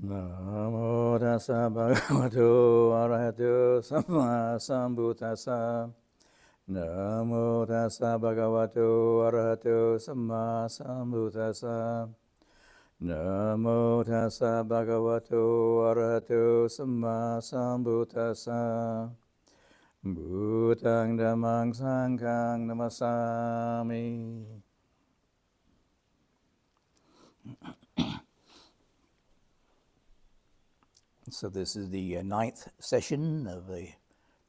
Namo tassa bhagavato arahato samma sambuddhassa. Namo tassa bhagavato arahato samma sambuddhassa. Namo tassa bhagavato arahato samma sambuddhassa. Bhutang dhammang sanghang namasami. So this is the ninth session of the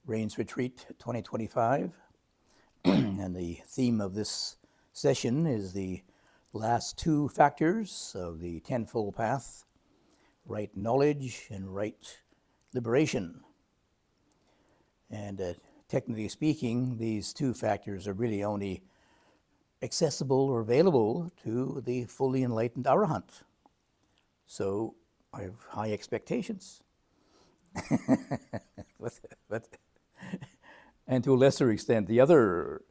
Rains Retreat 2025. And the theme of this session is the last two factors of the Tenfold path, right knowledge and right liberation. And technically speaking, these two factors are really only accessible or available to the fully enlightened Arahant. So I have high expectations. And to a lesser extent, the other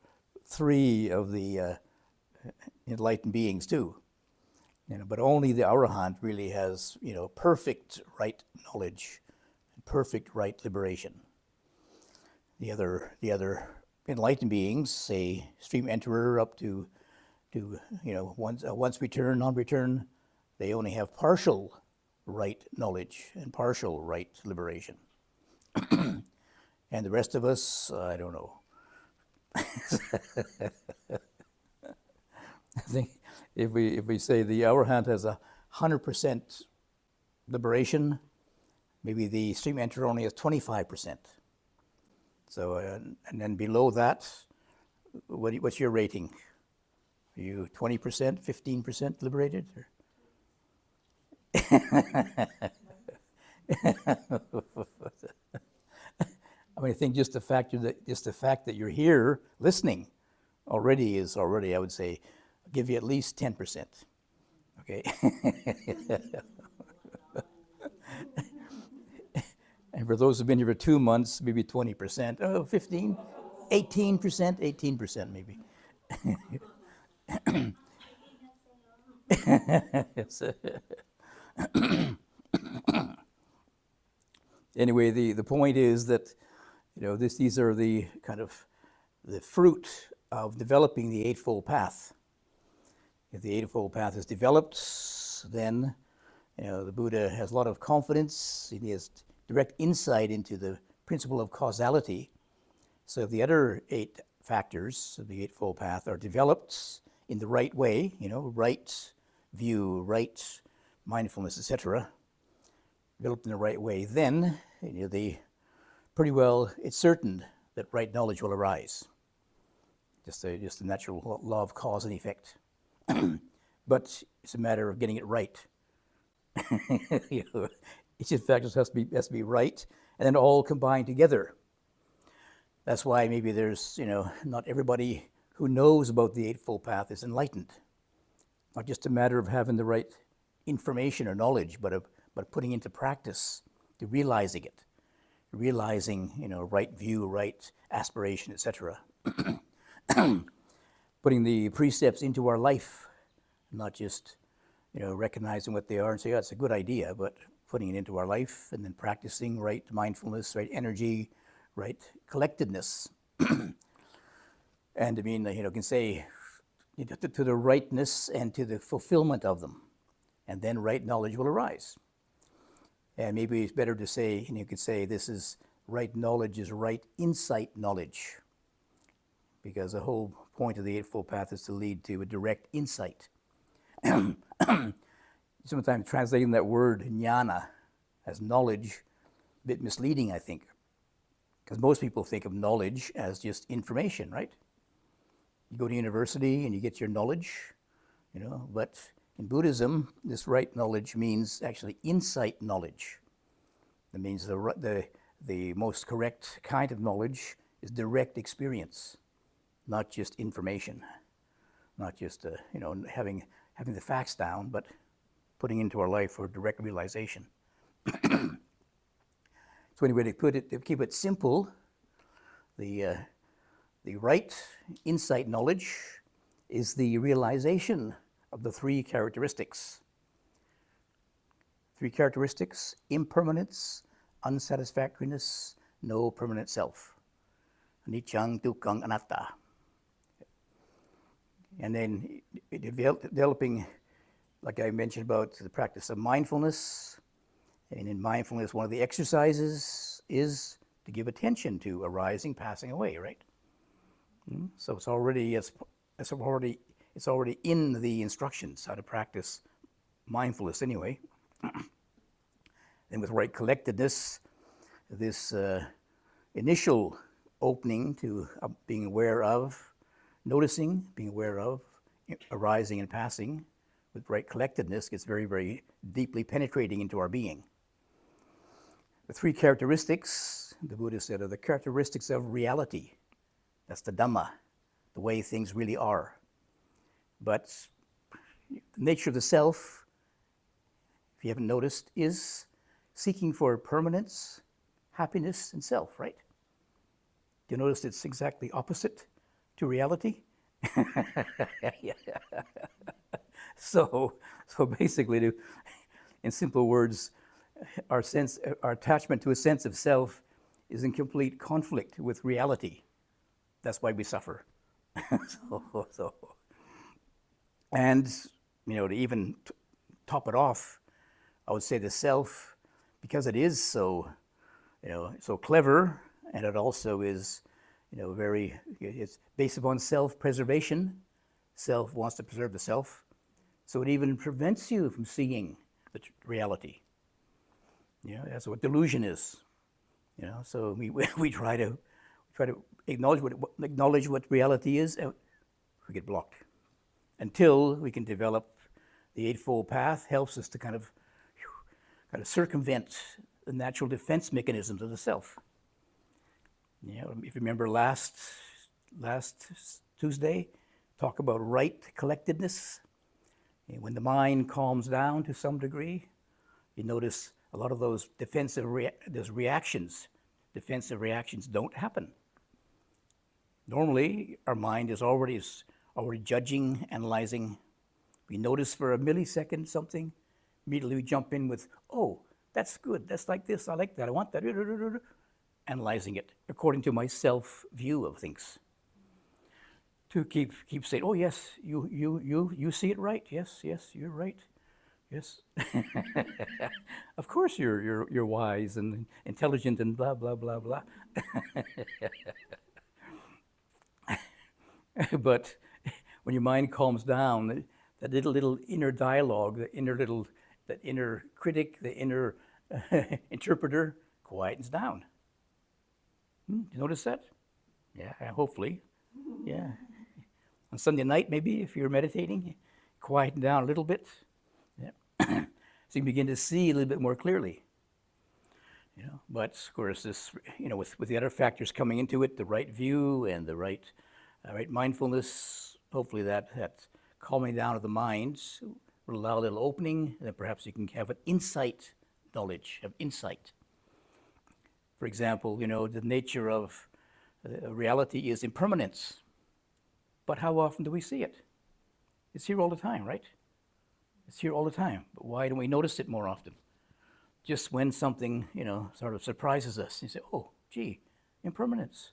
three of the enlightened beings too. But only the Arahant really has, perfect right knowledge, perfect right liberation. The other enlightened beings, say stream enterer up to once return, non-return, they only have partial right knowledge and partial right liberation. And the rest of us, I don't know. I think if we say the Arahant has 100% liberation, maybe the stream enterer only has 25%. So, and then below that, what's your rating? Are you 20%, 15% liberated? I think just the fact that you're here listening already, I would say, I'll give you at least 10%. Okay. And for those who've been here for 2 months, maybe 20%. Oh, 15, 18% maybe. Anyway, the point is that these are the kind of the fruit of developing the Eightfold path. If the Eightfold path is developed, then the Buddha has a lot of confidence. He has direct insight into the principle of causality. So if the other 8 factors of the Eightfold path are developed in the right way, right view, right mindfulness, etc., developed in the right way, then pretty well it's certain that right knowledge will arise. Just the natural law of cause and effect. But it's a matter of getting it right. Each of the factors has to be right, and then all combined together. That's why maybe there's not everybody who knows about the Eightfold path is enlightened. Not just a matter of having the right information or knowledge, but putting into practice, to realizing it, realizing right view, right aspiration, etc. Putting the precepts into our life, not just recognizing what they are and say, it's a good idea, but putting it into our life and then practicing right mindfulness, right energy, right collectedness. And can say to the rightness and to the fulfillment of them, and then right knowledge will arise. And maybe it's better to say, you could say this is right knowledge is right insight knowledge, because the whole point of the Eightfold path is to lead to a direct insight. Sometimes translating that word jnana as knowledge, a bit misleading, I think, because most people think of knowledge as just information, right? You go to university and you get your knowledge, but in Buddhism, this right knowledge means actually insight knowledge. That means the most correct kind of knowledge is direct experience, not just information, not just having the facts down, but putting into our life for direct realization. So anyway, to keep it simple, the right insight knowledge is the realization of the 3 characteristics. Three characteristics: impermanence, unsatisfactoriness, no permanent self. Anicca, dukkha, anatta. And then developing, like I mentioned about the practice of mindfulness. And in mindfulness, one of the exercises is to give attention to arising, passing away, right? So it's already in the instructions how to practice mindfulness anyway. And with right collectedness, this initial opening to being aware of, noticing, being aware of, arising and passing, with right collectedness gets very, very deeply penetrating into our being. The three characteristics, the Buddha said, are the characteristics of reality. That's the Dhamma, the way things really are. But the nature of the self, if you haven't noticed, is seeking for permanence, happiness, and self, right? Do you notice it's exactly opposite to reality? So basically, in simple words, our attachment to a sense of self is in complete conflict with reality. That's why we suffer. And to even top it off, I would say the self, because it is so clever, and it also is, it's based upon self-preservation. Self wants to preserve the self, so it even prevents you from seeing the reality. That's what delusion is. So we try to acknowledge what reality is, and we get blocked. Until we can develop the Eightfold Path, helps us to kind of circumvent the natural defense mechanisms of the self. If you remember last Tuesday, talk about right collectedness. And when the mind calms down to some degree, you notice a lot of those defensive reactions don't happen. Normally, our mind is already judging, analyzing. We notice for a millisecond something, immediately we jump in with, oh, that's good, that's like this, I like that, I want that, analyzing it according to my self-view of things. To keep saying, oh yes, you see it right, yes, you're right, yes. Of course you're wise and intelligent and blah, blah, blah, blah. But when your mind calms down, that little inner dialogue, that inner critic, the inner interpreter quietens down. You notice that? Yeah, hopefully. Yeah. On Sunday night, maybe, if you're meditating, quieten down a little bit. Yeah. So you begin to see a little bit more clearly. But of course, this, with the other factors coming into it, the right view and the right mindfulness, hopefully that calming down of the mind will allow a little opening, and then perhaps you can have an insight knowledge of insight. For example, the nature of reality is impermanence. But how often do we see it? It's here all the time, right? It's here all the time. But why don't we notice it more often? Just when something, sort of surprises us, you say, oh, gee, impermanence.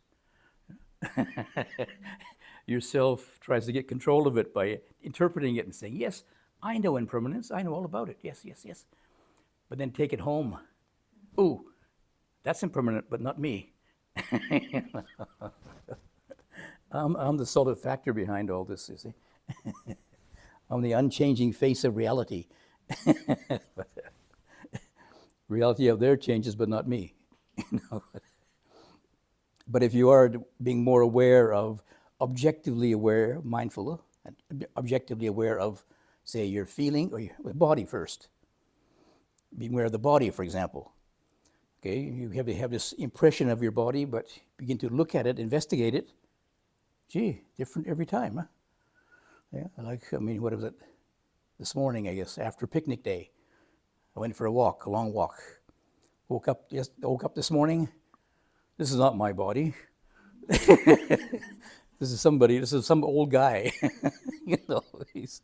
Yourself tries to get control of it by interpreting it and saying, yes, I know impermanence, I know all about it, yes. But then take it home. Ooh, that's impermanent, but not me. I'm the solid factor behind all this, you see. I'm the unchanging face of reality. Reality out there changes, but not me. But if you are being more aware of, objectively aware, mindful, and objectively aware of, say, your feeling or your body first. Being aware of the body, for example. Okay, you have this impression of your body, but begin to look at it, investigate it. Gee, different every time, huh? Yeah, what was it? This morning, I guess, after picnic day, I went for a long walk. Woke up this morning. This is not my body. This is some old guy. This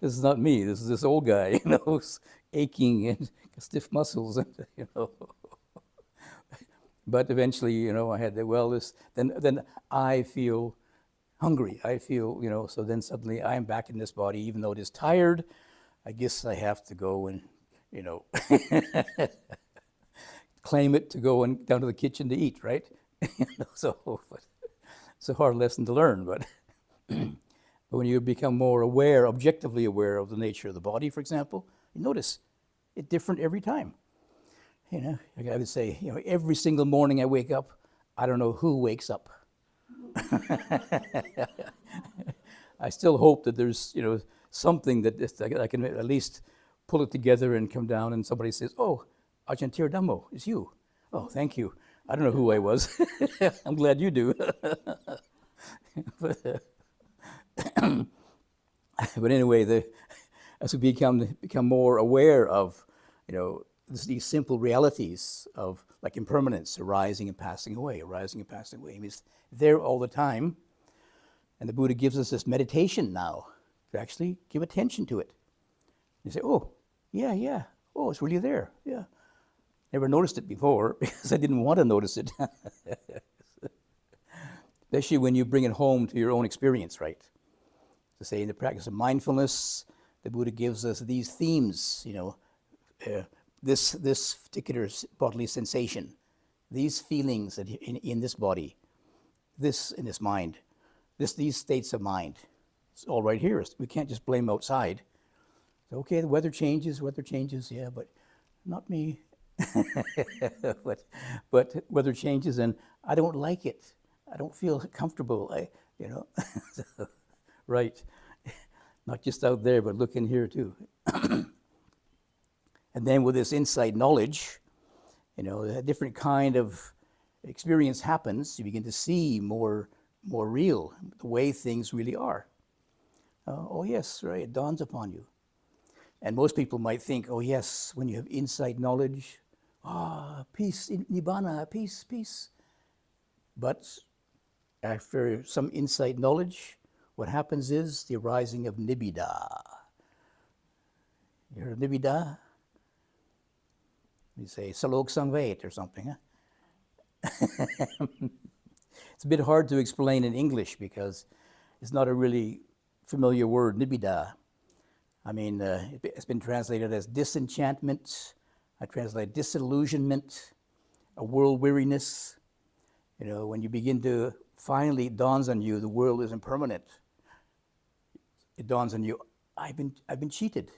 is not me. This is this old guy, aching and stiff muscles, and But eventually, I had then I feel hungry. I feel, so then suddenly I'm back in this body, even though it is tired. I guess I have to go and, claim it to go down to the kitchen to eat, right? So it's a hard lesson to learn, but when you become more aware, objectively aware of the nature of the body, for example, you notice it's different every time. I would say, every single morning I wake up, I don't know who wakes up. I still hope that there's, something that I can at least pull it together and come down and somebody says, "Oh, Ajahn Tiradhammo, it's you." "Oh, thank you. I don't know who I was." I'm glad you do. But anyway, as we become more aware of, these simple realities of like impermanence, arising and passing away, arising and passing away. I mean, it's there all the time. And the Buddha gives us this meditation now to actually give attention to it. You say, "Oh, yeah. Oh, it's really there. Yeah. Never noticed it before because I didn't want to notice it." Especially when you bring it home to your own experience, right? To say in the practice of mindfulness, the Buddha gives us these themes, this particular bodily sensation, these feelings in this body, this in this mind, these states of mind. It's all right here. We can't just blame outside. So, okay, the weather changes, yeah, but not me. but weather changes and I don't like it. I don't feel comfortable. Right. Not just out there, but look in here too. And then with this insight knowledge, a different kind of experience happens. You begin to see more real, the way things really are. Oh yes, right, it dawns upon you. And most people might think, oh yes, when you have insight knowledge, peace, nibbana, peace. But after some insight knowledge, what happens is the arising of nibbida. You heard of nibbida? You say salok sangvait or something, huh? It's a bit hard to explain in English because it's not a really familiar word, nibbida. I mean, it's been translated as disenchantment. I translate disillusionment, a world weariness. When you begin to, finally it dawns on you, the world is impermanent. It dawns on you, I've been cheated.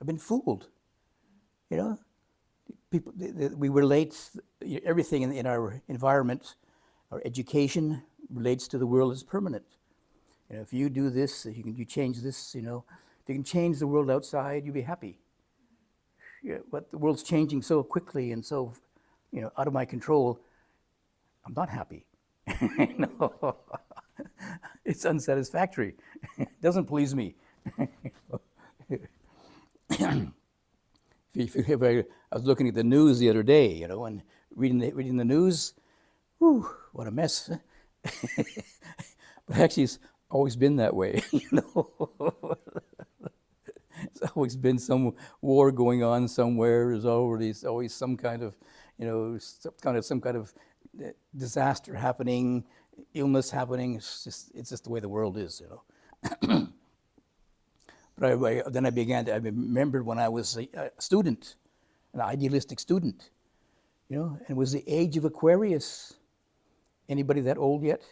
I've been fooled. People, we relate everything in our environment, our education relates to the world as permanent. If you do this, you change this, if you can change the world outside, you'll be happy. But the world's changing so quickly and so, out of my control, I'm not happy. No. It's unsatisfactory. It doesn't please me. I was looking at the news the other day, and reading the news. Whew, what a mess. But actually, it's always been that way. It's always been some war going on somewhere. There's always some kind of, some kind of disaster happening, illness happening. It's just the way the world is, But I remembered when I was a student, an idealistic student, and it was the age of Aquarius. Anybody that old yet?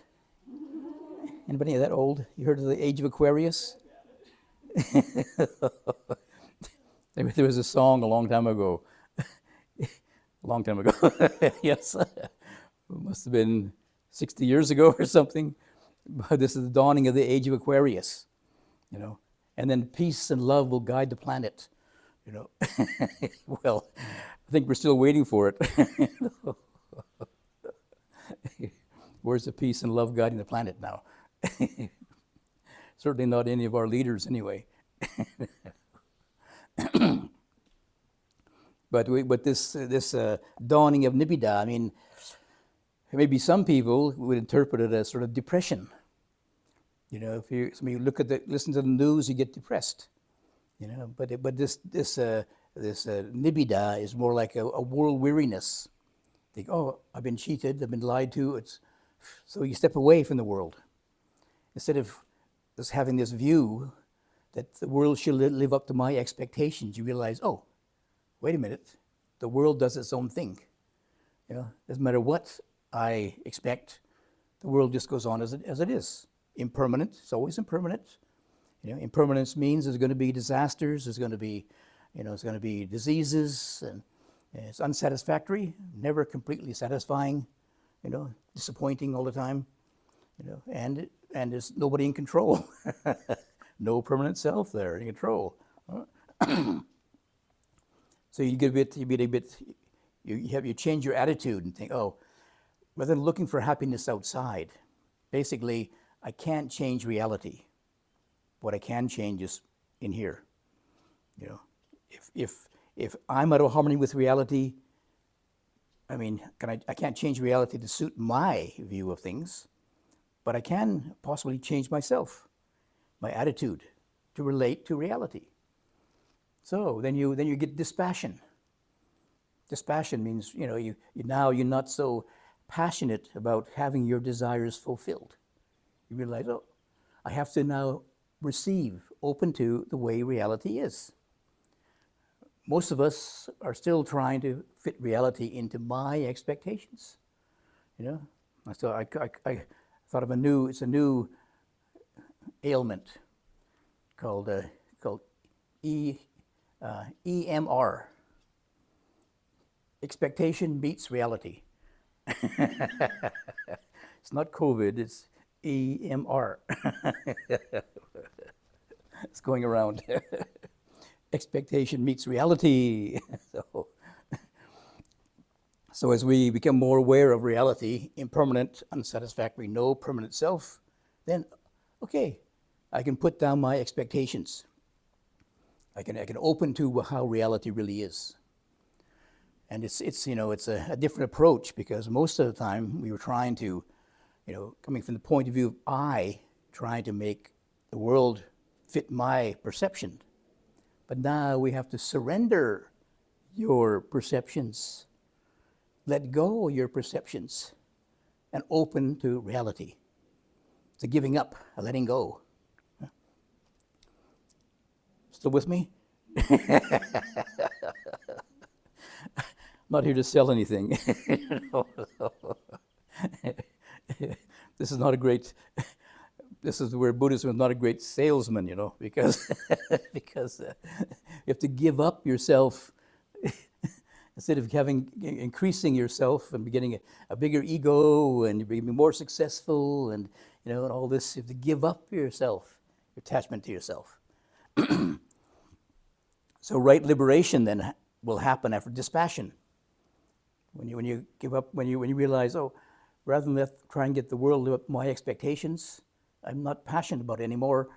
Anybody that old? You heard of the age of Aquarius? There was a song a long time ago. Yes. It must have been 60 years ago or something. But this is the dawning of the age of Aquarius, And then peace and love will guide the planet, Well, I think we're still waiting for it. Where's the peace and love guiding the planet now? Certainly not any of our leaders, anyway. But this dawning of nibbida, I mean, maybe some people would interpret it as sort of depression. If you listen to the news, you get depressed. But this nibbida is more like a world weariness. Think, oh, I've been cheated, I've been lied to. So you step away from the world. Instead of just having this view that the world should live up to my expectations, you realize, oh, wait a minute, the world does its own thing. Doesn't matter what I expect, the world just goes on as it is. Impermanent, it's always impermanent. Impermanence means there's going to be disasters, there's going to be diseases, and it's unsatisfactory, never completely satisfying, disappointing all the time, and there's nobody in control. No permanent self there in control. So you change your attitude and think, oh, rather than looking for happiness outside, basically, I can't change reality. What I can change is in here. If I'm out of harmony with reality, I can't change reality to suit my view of things, but I can possibly change myself, my attitude to relate to reality. So then you get dispassion. Dispassion means you're not so passionate about having your desires fulfilled. You realize, oh, I have to now receive, open to the way reality is. Most of us are still trying to fit reality into my expectations. So I thought of a new ailment called EMR. Expectation meets reality. It's not COVID, it's EMR. It's going around. Expectation meets reality. So as we become more aware of reality, impermanent, unsatisfactory, no permanent self, then, okay, I can put down my expectations. I can open to how reality really is. And it's a different approach, because most of the time we were trying to, coming from the point of view of I, trying to make the world fit my perception. But now we have to surrender your perceptions, let go of your perceptions, and open to reality. It's a giving up, a letting go. Still with me? I'm not here to sell anything. This is where Buddhism is not a great salesman, because you have to give up yourself instead of increasing yourself and getting a bigger ego and being more successful and all this. You have to give up yourself, your attachment to yourself. So right liberation then will happen after dispassion. When you give up, when you realize, oh, rather than try and get the world to live up to my expectations, I'm not passionate about it anymore.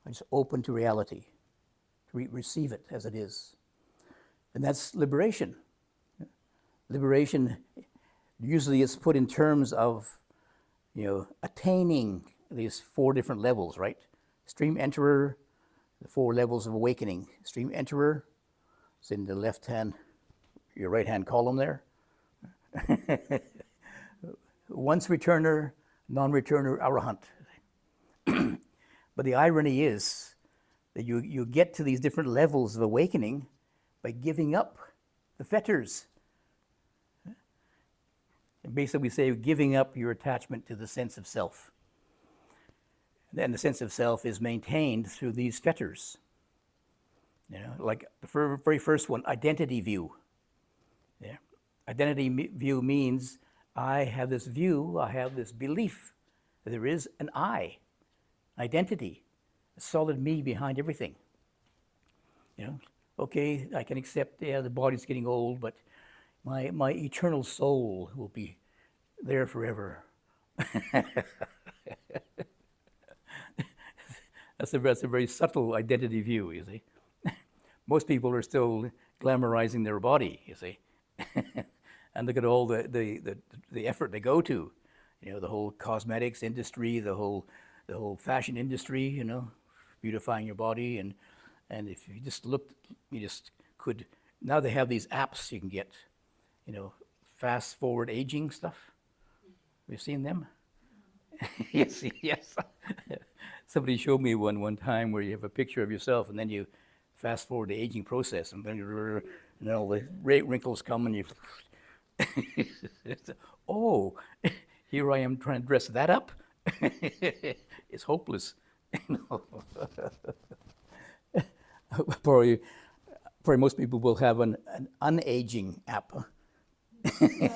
I'm just open to reality, to receive it as it is. And that's liberation. Liberation usually is put in terms of, attaining these 4 different levels, right? Stream enterer, the 4 levels of awakening. Stream enterer is in the your right-hand column there. Once returner, non-returner, arahant. But the irony is that you get to these different levels of awakening by giving up the fetters. And basically we say giving up your attachment to the sense of self. And the sense of self is maintained through these fetters. Like the very first one, identity view. Yeah. Identity view means I have this view, I have this belief that there is an I, identity, a solid me behind everything. Okay, I can accept, the body's getting old, but my eternal soul will be there forever. That's a very subtle identity view, you see. Most people are still glamorizing their body, you see. And look at all the effort they go to, the whole cosmetics industry, the whole fashion industry, beautifying your body, and if you just looked, you just could Now they have these apps you can get, fast forward aging stuff. Have you seen them? Yes, yes. Somebody showed me one time where you have a picture of yourself and then you fast forward the aging process and then all the wrinkles come and you, oh, here I am trying to dress that up. It's hopeless. Probably most people will have an unaging app.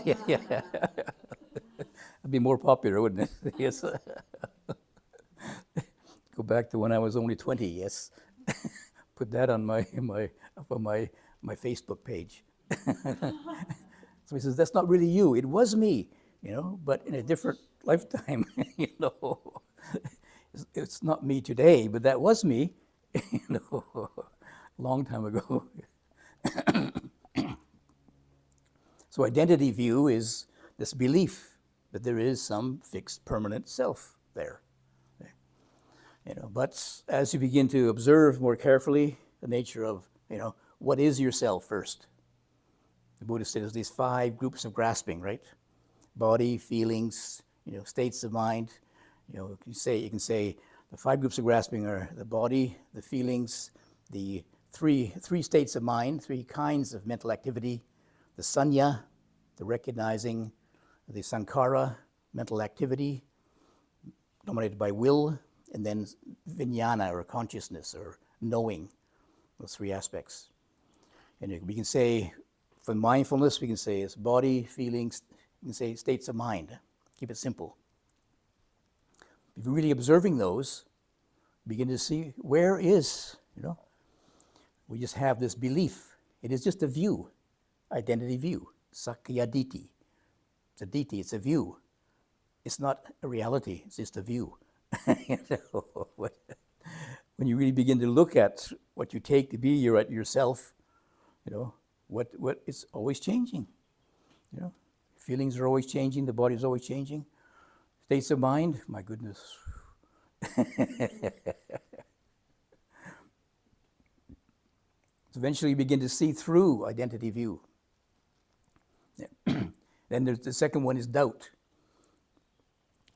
Yeah. It'd be more popular, wouldn't it? Yes. Go back to when I was only 20. Yes. Put that on my Facebook page. So he says, that's not really you. It was me, but in a different lifetime. It's not me today, but that was me, long time ago. So identity view is this belief that there is some fixed permanent self there. But as you begin to observe more carefully the nature of, what is yourself first? The Buddha says these 5 groups of grasping, right? Body, feelings, states of mind. You can say the 5 groups of grasping are the body, the feelings, the three states of mind, 3 kinds of mental activity, the sanya, the recognizing, the sankhara, mental activity, dominated by will, and then vijnana, or consciousness, or knowing, those 3 aspects. And we can say, for mindfulness, we can say it's body, feelings, you can say states of mind. Keep it simple. If you're really observing those, begin to see where is, we just have this belief. It is just a view, identity view, sakkaya ditthi. It's a ditthi, it's a view. It's not a reality, it's just a view. When you really begin to look at what you take to be yourself, what it's always changing. Feelings are always changing, the body is always changing. States of mind, my goodness. So eventually you begin to see through identity view. Then there's the second one is doubt.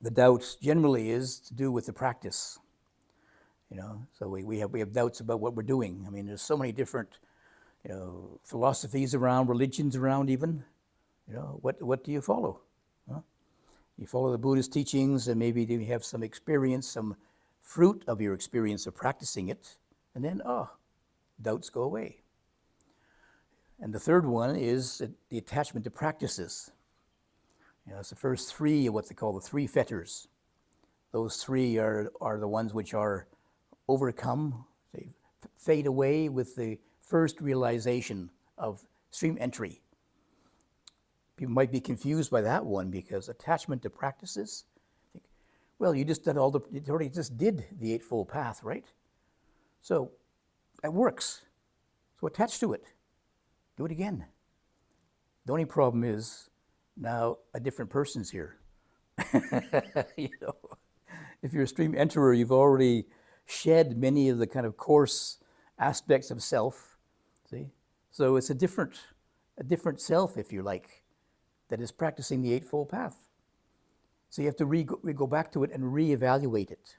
The doubt generally is to do with the practice. So we have doubts about what we're doing. I mean, there's so many different, philosophies around, religions around even. What do you follow? You follow the Buddhist teachings and maybe you have some experience, some fruit of your experience of practicing it, and then, doubts go away. And the third one is the attachment to practices. It's the first 3 of what they call the 3 fetters. Those 3 are the ones which are overcome, they fade away with the first realization of stream entry. People might be confused by that one because attachment to practices, well, you already just did the Eightfold Path, right? So it works. So attach to it. Do it again. The only problem is now a different person's here. If you're a stream enterer, you've already shed many of the kind of coarse aspects of self. See? So it's a different self, if you like, that is practicing the Eightfold Path. So you have to go back to it and reevaluate it.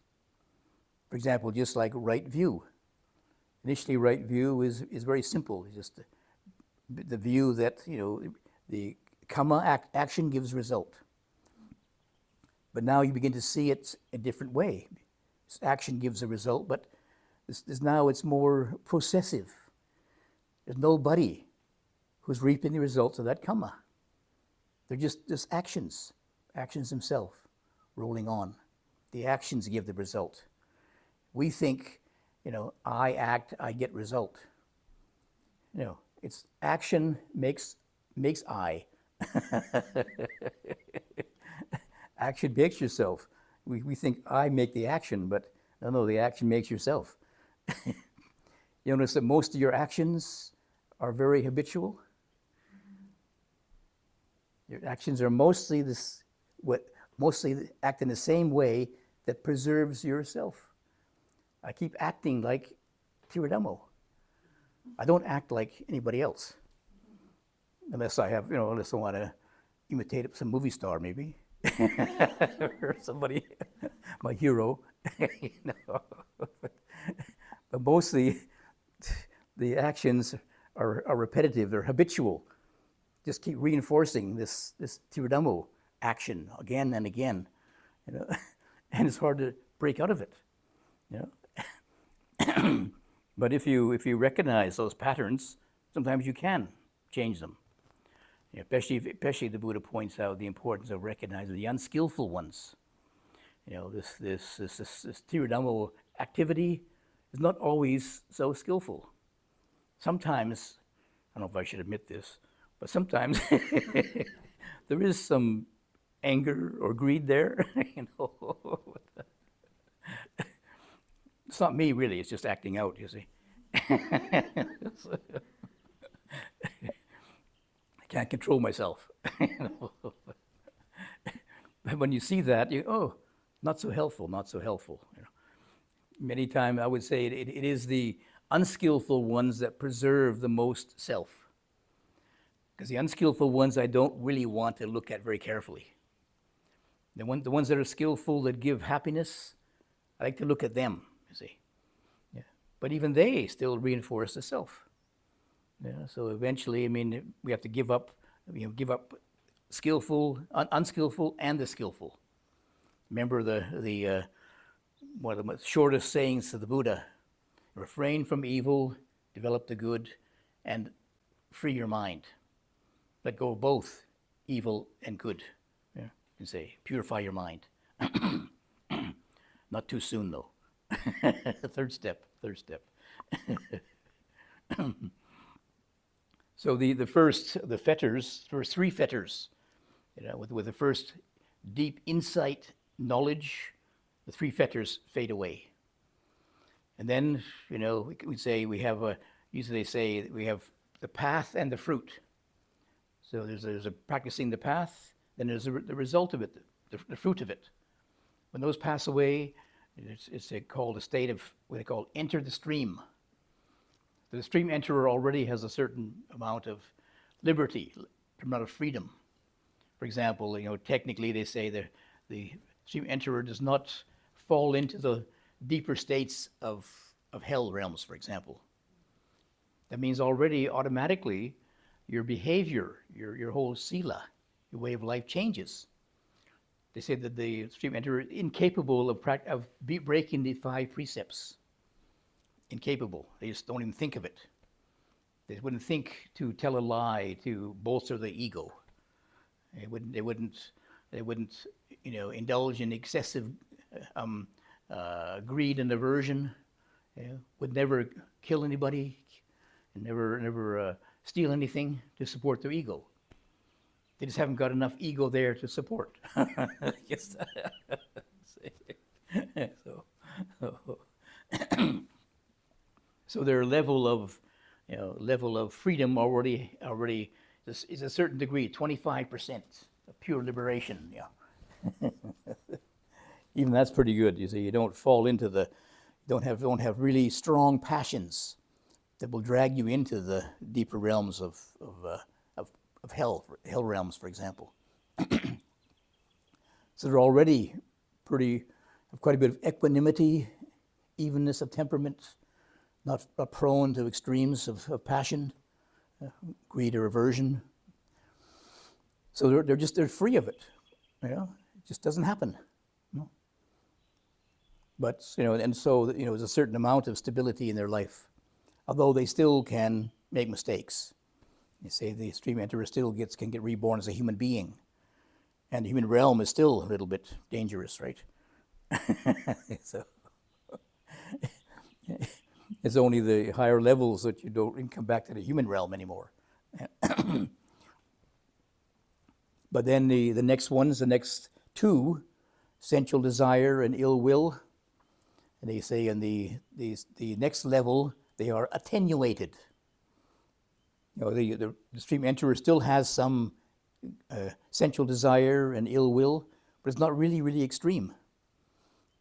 For example, just like right view. Initially, right view is very simple. It's just the view that, the kamma action gives result. But now you begin to see it a different way. This action gives a result, but now it's more processive. There's nobody who's reaping the results of that kamma. They're just actions themselves rolling on. The actions give the result. We think, I act, I get result. It's action makes I. Action makes yourself. We think I make the action, but no, the action makes yourself. You notice that most of your actions are very habitual. Your actions are mostly act in the same way that preserves yourself. I keep acting like Tiradhammo. I don't act like anybody else. Unless I have, unless I want to imitate some movie star, maybe. Or somebody, my hero. But mostly the actions are repetitive, they're habitual. Just keep reinforcing this Tiradhammo action again and again, and it's hard to break out of it. But if you recognize those patterns, sometimes you can change them. Especially the Buddha points out the importance of recognizing the unskillful ones. This Tiradhammo activity is not always so skillful. Sometimes, I don't know if I should admit this, but sometimes there is some anger or greed there. It's not me, really. It's just acting out, you see. I can't control myself. But when you see that, not so helpful, not so helpful. Many times I would say it is the unskillful ones that preserve the most self. Because the unskillful ones I don't really want to look at very carefully. The ones that are skillful, that give happiness, I like to look at them, you see. Yeah. But even they still reinforce the self. So eventually, we have to give up skillful, unskillful, and the skillful. Remember the one of the shortest sayings of the Buddha: refrain from evil, develop the good, and free your mind. Let go of both evil and good. And say, purify your mind. Not too soon, though. Third step. So the first three fetters, with the first deep insight, knowledge, the three fetters fade away. And then, we say we have usually they say we have the path and the fruit. So there's a practicing the path, then there's the result of it, the fruit of it. When those pass away, it's called a state of what they call enter the stream. The stream enterer already has a certain amount of liberty, amount of freedom. For example, technically they say the stream enterer does not fall into the deeper states of hell realms, for example. That means already automatically your behavior, your whole sila, your way of life changes. They say that the stream enterer is incapable of breaking the 5 precepts. Incapable. They just don't even think of it. They wouldn't think to tell a lie to bolster the ego. They wouldn't indulge in excessive greed and aversion. Would never kill anybody, and never steal anything to support their ego. They just haven't got enough ego there to support. So their level of freedom already is a certain degree, 25% of pure liberation. Yeah. Even that's pretty good. You see, you don't fall into don't have really strong passions that will drag you into the deeper realms of hell realms, for example. So they're already have quite a bit of equanimity, evenness of temperament, not prone to extremes of passion, greed or aversion. So they're free of it. It just doesn't happen. But and so there's a certain amount of stability in their life, although they still can make mistakes. You say the stream enterer still can get reborn as a human being, and the human realm is still a little bit dangerous, right? So it's only the higher levels that you don't come back to the human realm anymore. But then the next two, sensual desire and ill will, and they say in the next level they are attenuated. The stream enterer still has some sensual desire and ill will, but it's not really, really extreme.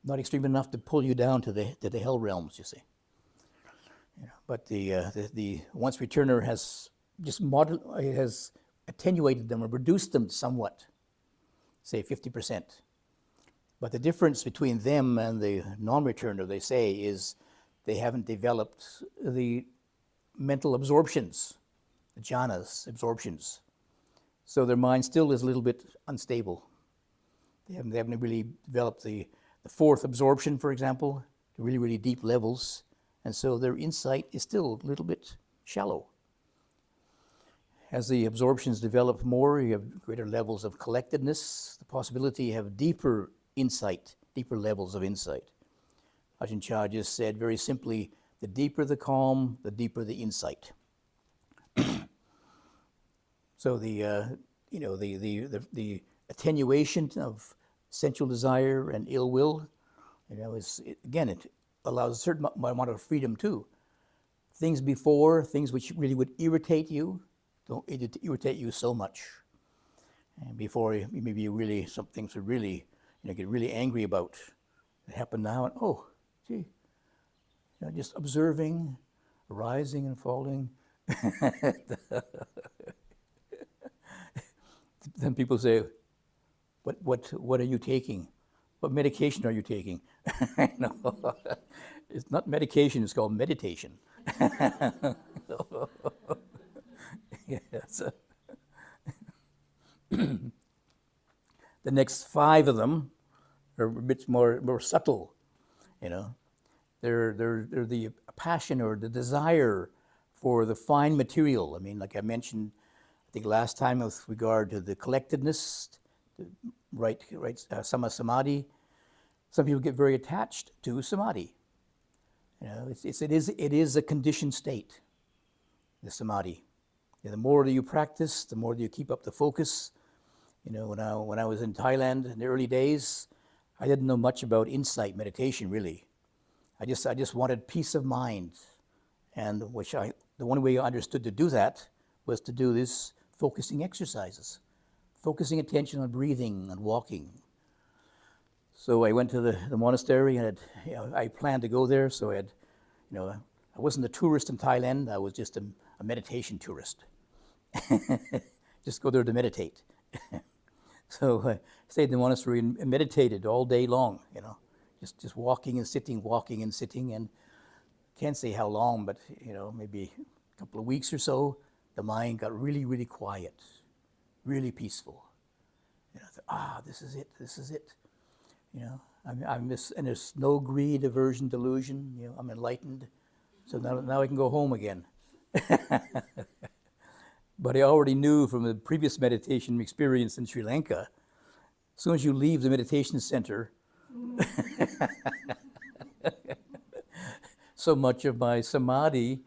Not extreme enough to pull you down to the hell realms, you see. But the once returner has just has attenuated them or reduced them somewhat, say 50%. But the difference between them and the non-returner, they say, is they haven't developed the mental absorptions, the jhanas, absorptions. So their mind still is a little bit unstable. They haven't really developed the fourth absorption, for example, to really, really deep levels. And so their insight is still a little bit shallow. As the absorptions develop more, you have greater levels of collectedness, the possibility you have deeper insight, deeper levels of insight. Ajahn Chah just said very simply, the deeper the calm, the deeper the insight. So the attenuation of sensual desire and ill will, it allows a certain amount of freedom too. Things before, things which really would irritate you, don't irritate you so much. And before, maybe you really, some things would really, get really angry about. It happened now, and oh, gee, just observing, rising and falling. Then people say, what are you taking? What medication are you taking? No, it's not medication, it's called meditation. Yes. The next 5 of them are a bit more subtle, They're the passion or the desire for the fine material. I mean, like I mentioned, I think last time with regard to the collectedness, right, samadhi. Some people get very attached to samadhi. It is a conditioned state, the samadhi. The more that you practice, the more that you keep up the focus. When I was in Thailand in the early days, I didn't know much about insight meditation really. I just wanted peace of mind, and the one way I understood to do that was to do this focusing exercises, focusing attention on breathing and walking. So I went to the monastery, and I planned to go there. So I wasn't a tourist in Thailand. I was just a meditation tourist. Just go there to meditate. So I stayed in the monastery and meditated all day long. Just walking and sitting, and can't say how long, but maybe a couple of weeks or so. The mind got really, really quiet, really peaceful. I thought, this is it. I'm this, and there's no greed, aversion, delusion. I'm enlightened, so now I can go home again. But I already knew from the previous meditation experience in Sri Lanka, as soon as you leave the meditation center, so much of my samadhi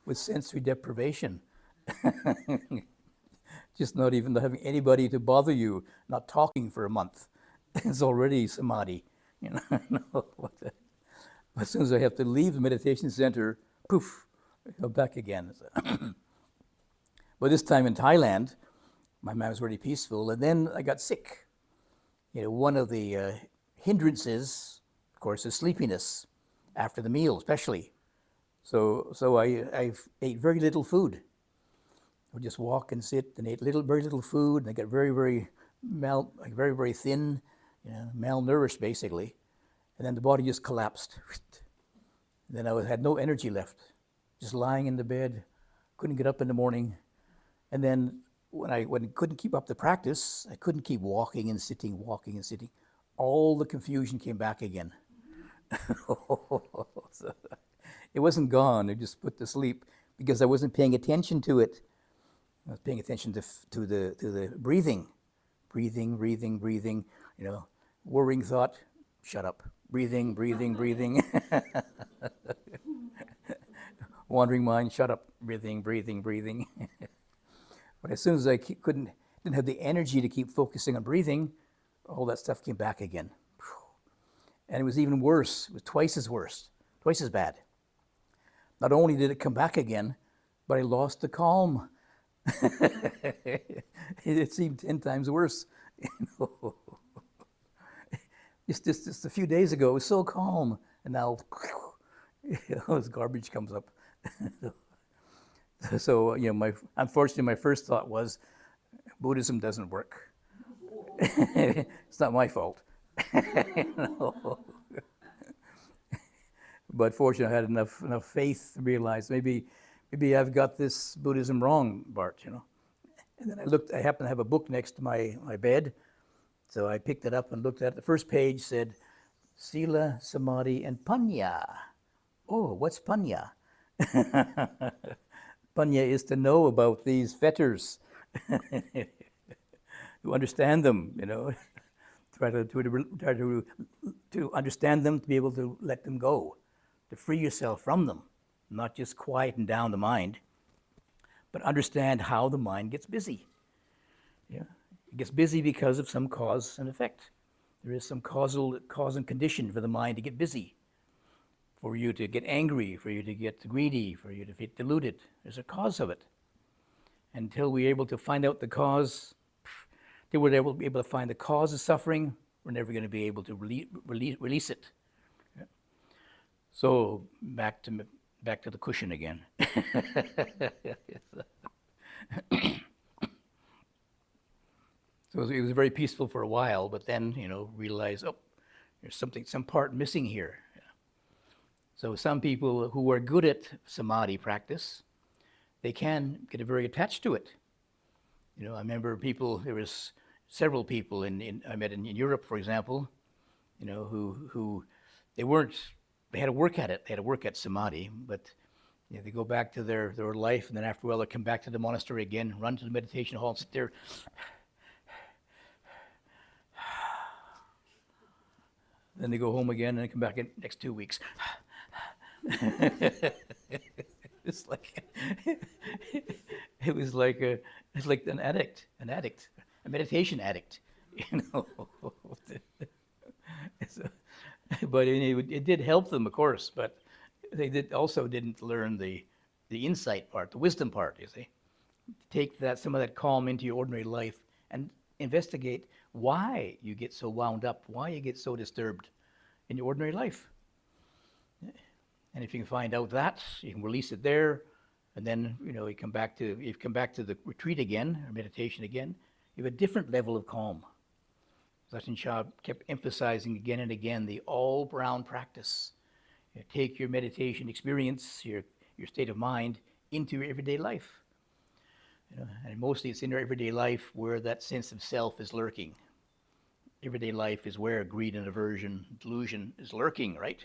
was sensory deprivation. Just not even having anybody to bother you, not talking for a month. It's already samadhi. But as soon as I have to leave the meditation center, poof, I go back again. But this time in Thailand, my mind was really peaceful, and then I got sick. One of the hindrances, of course, is sleepiness after the meal, especially. So I ate very little food. I would just walk and sit and ate very little food, and I got very, very thin, malnourished basically. And then the body just collapsed. Then I had no energy left, just lying in the bed, couldn't get up in the morning. And then when I couldn't keep up the practice, I couldn't keep walking and sitting. All the confusion came back again. So it wasn't gone, it just put to sleep because I wasn't paying attention to it. I was paying attention to the breathing. Worrying thought, shut up. Breathing. Wandering mind, shut up. Breathing. But as soon as I didn't have the energy to keep focusing on breathing, all that stuff came back again. And it was even worse. It was twice as bad. Not only did it come back again, but I lost the calm. It seemed 10 times worse. Just a few days ago, it was so calm, and now His garbage comes up. So, unfortunately, my first thought was, Buddhism doesn't work. It's not my fault. But fortunately, I had enough faith to realize maybe I've got this Buddhism wrong, Bart. And then I happened to have a book next to my bed, so I picked it up and looked at it. The first page said, Sila, Samadhi, and Panya. Oh, what's Panya? Panya is to know about these fetters, to understand them, try to understand them, to be able to let them go, to free yourself from them, not just quieten down the mind, but understand how the mind gets busy. Yeah, it gets busy because of some cause and effect. There is some cause and condition for the mind to get busy, for you to get angry, for you to get greedy, for you to get deluded. There's a cause of it. Until we're able to find out the cause, till we're able to find the cause of suffering, we're never going to be able to release it. Yeah. So back to the cushion again. So it was very peaceful for a while, but then, realized, there's some part missing here. So some people who are good at samadhi practice, they can get very attached to it. I remember there was several people I met in Europe, for example, who they had to work at it. They had to work at samadhi, but they go back to their life, and then after a while they come back to the monastery again, run to the meditation hall, and sit there. Then they go home again, and they come back in next 2 weeks. It's like it's like an addict, a meditation addict, So, but it did help them, of course. But they didn't learn the insight part, the wisdom part. You see, take some of that calm into your ordinary life and investigate why you get so wound up, why you get so disturbed in your ordinary life. And if you can find out that, you can release it there, and then you come back to the retreat again, or meditation again, you have a different level of calm. Ajahn Chah kept emphasizing again and again the all-round practice. Take your meditation experience, your state of mind, into your everyday life. And mostly it's in your everyday life where that sense of self is lurking. Everyday life is where greed and aversion, delusion is lurking, right?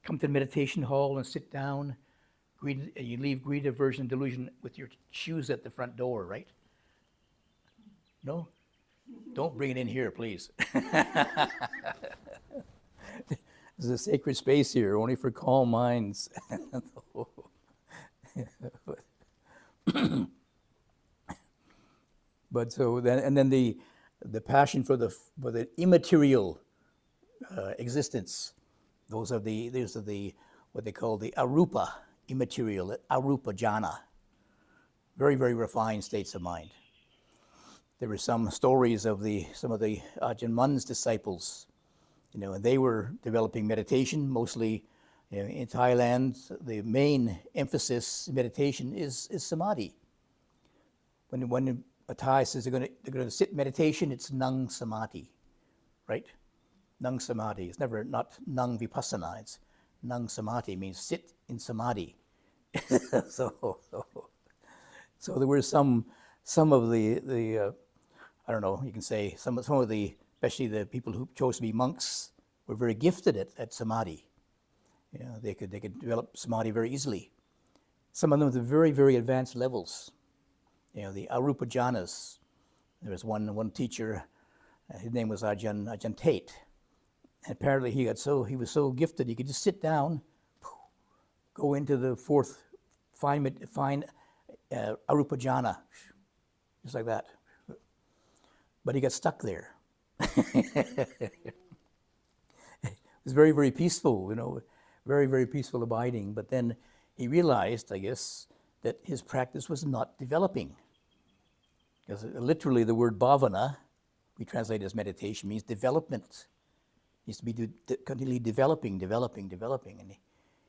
Come to the meditation hall and sit down. You leave greed, aversion, delusion with your shoes at the front door, right? No? Don't bring it in here, please. There's a sacred space here, only for calm minds. But so then the passion for the immaterial existence. Those are the what they call the arupa, immaterial, arupa jhana. Very, very refined states of mind. There were some stories of some of the Ajahn Mun's disciples, and they were developing meditation. Mostly in Thailand, the main emphasis in meditation is samadhi. When a Thai says they're going to sit meditation, it's nang samadhi, right? Nang samadhi. It's never not nang vipassana. It's nang samadhi means sit in samadhi. So there were some of the I don't know. You can say some of the, especially the people who chose to be monks, were very gifted at samadhi. They could develop samadhi very easily. Some of them at the very, very advanced levels. The arupa jhanas. There was one teacher. His name was Ajahn Tate. And apparently he was so gifted he could just sit down, go into the fourth fine arupa jhana, just like that. But he got stuck there. It was very, very peaceful, very, very peaceful abiding. But then he realized, I guess, that his practice was not developing. Because literally the word bhavana, we translate as meditation, means development. It needs to be continually developing. And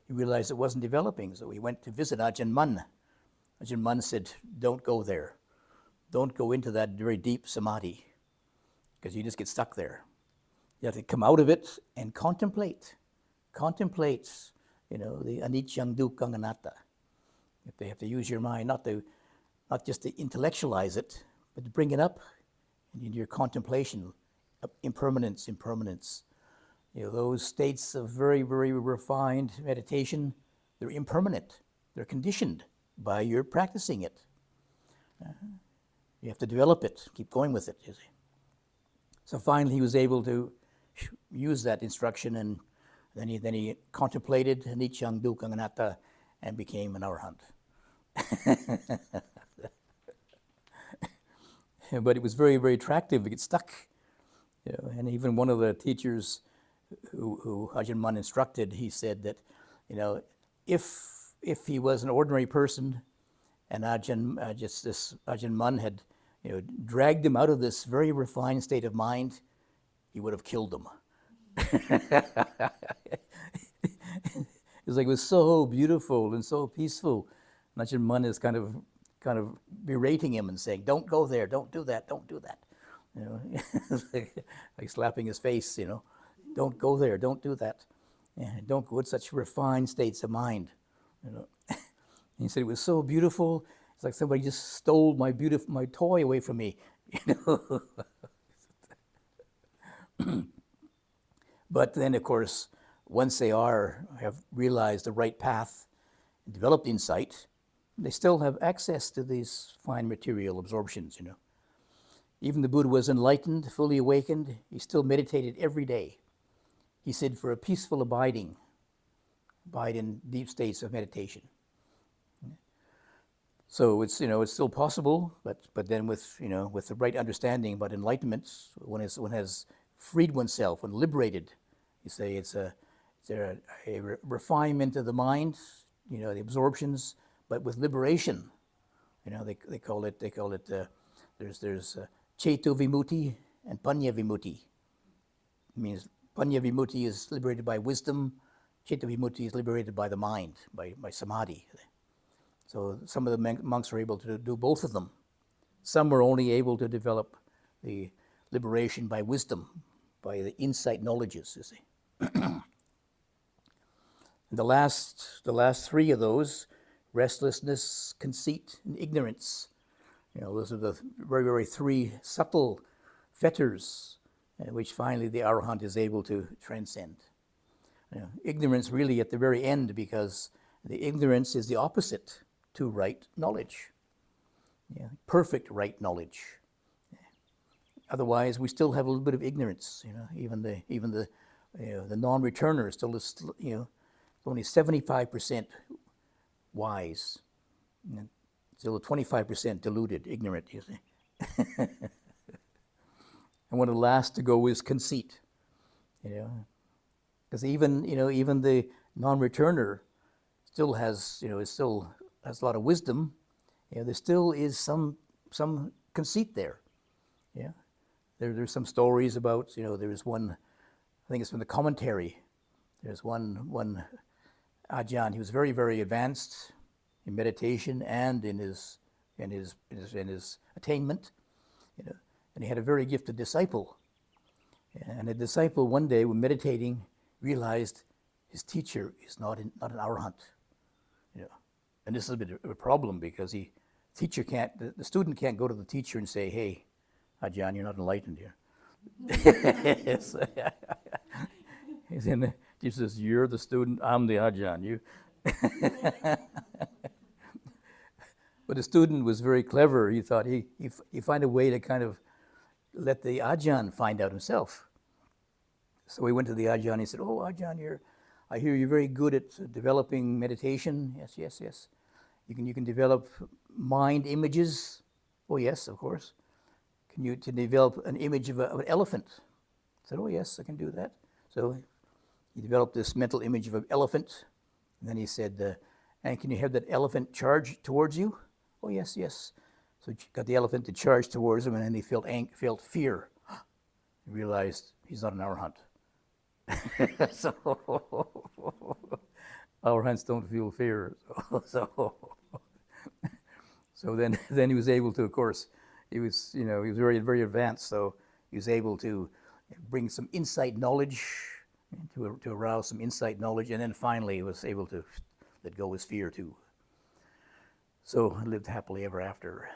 he realized it wasn't developing, so he went to visit Ajahn Mun. Ajahn Mun said, don't go there. Don't go into that very deep samadhi, because you just get stuck there. You have to come out of it and contemplate. Contemplate, the anicca, dukkha, anatta. You have to use your mind, not just to intellectualize it, but to bring it up into your contemplation of impermanence. Those states of very, very refined meditation, they're impermanent. They're conditioned by your practicing it. You have to develop it, keep going with it, you see. So finally he was able to use that instruction, and then he contemplated anicca, dukkha, anatta, and became an arahant. But it was very, very attractive to get stuck. And even one of the teachers who Ajahn Mun instructed, he said that, if he was an ordinary person and Ajahn Mun had, dragged him out of this very refined state of mind, he would have killed him. It was so beautiful and so peaceful. And Ajahn Mun is kind of berating him and saying, "Don't go there. Don't do that. Don't do that." Like slapping his face. Don't go there. Don't do that. Don't go in such refined states of mind. He said it was so beautiful. It's like somebody just stole my toy away from me. But then, of course, once they have realized the right path, developed insight, they still have access to these fine material absorptions. Even the Buddha was enlightened, fully awakened. He still meditated every day. He said, for a peaceful abide in deep states of meditation. So it's still possible, but then with the right understanding about enlightenment, one has freed oneself, when liberated. You say it's a refinement of the mind, the absorptions, but with liberation. They call it there's Ceto Vimutti and Panya Vimutti. It means Panya Vimutti is liberated by wisdom, Ceto Vimutti is liberated by the mind, by samadhi. So some of the monks are able to do both of them. Some are only able to develop the liberation by wisdom, by the insight knowledges, you see. And the last three of those, restlessness, conceit, and ignorance, those are the very, very three subtle fetters which finally the arahant is able to transcend. Ignorance really at the very end, because the ignorance is the opposite to right knowledge, perfect right knowledge. Otherwise, we still have a little bit of ignorance. Even the non-returner still is only 75% wise, and still 25% deluded, ignorant. You see. And one of the last to go is conceit. Because even the non-returner still has has a lot of wisdom. There still is some conceit there. There's some stories about, there's one, I think it's from the commentary. There's one Ajahn. He was very, very advanced in meditation and in his attainment, and he had a very gifted disciple. And the disciple one day, when meditating, realized his teacher is not an arahant. And this is a bit of a problem, because the student can't go to the teacher and say, "Hey, Ajahn, you're not enlightened here." He's in the teacher says, "You're the student, I'm the Ajahn." You. But the student was very clever. He thought he'd find a way to kind of let the Ajahn find out himself. So he went to the Ajahn. He said, "Oh, Ajahn, I hear you're very good at developing meditation." Yes. You can develop mind images. Oh, yes, of course. Can you develop an image of an elephant? I said, "Oh, yes, I can do that." So he developed this mental image of an elephant. And then he said, "And can you have that elephant charge towards you?" "Oh, yes. So he got the elephant to charge towards him, and then he felt fear. He realized he's not an arahant. So, arahants don't feel fear. So then he was able to, of course, he was very, very advanced, so he was able to bring some insight knowledge, to arouse some insight knowledge, and then finally he was able to let go his fear too. So I lived happily ever after.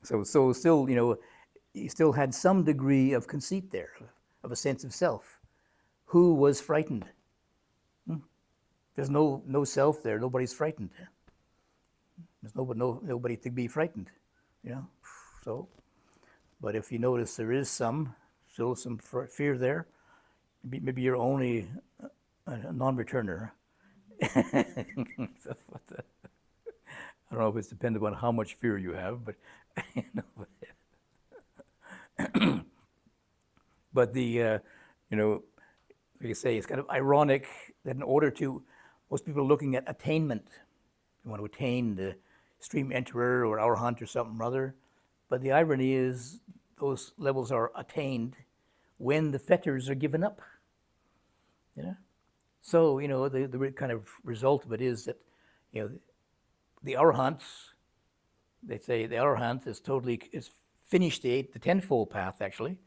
So still, he still had some degree of conceit there, of a sense of self. Who was frightened? There's no self there. Nobody's frightened. There's nobody to be frightened, So, but if you notice there is still some fear there, maybe you're only a non-returner. I don't know if it's dependent on how much fear you have, but but like I say, it's kind of ironic that in order to, most people are looking at attainment. You want to attain the stream enterer or arahant or something or other, but the irony is those levels are attained when the fetters are given up. So the kind of result of it is that the arahants, they say the arahant is finished the tenfold path actually,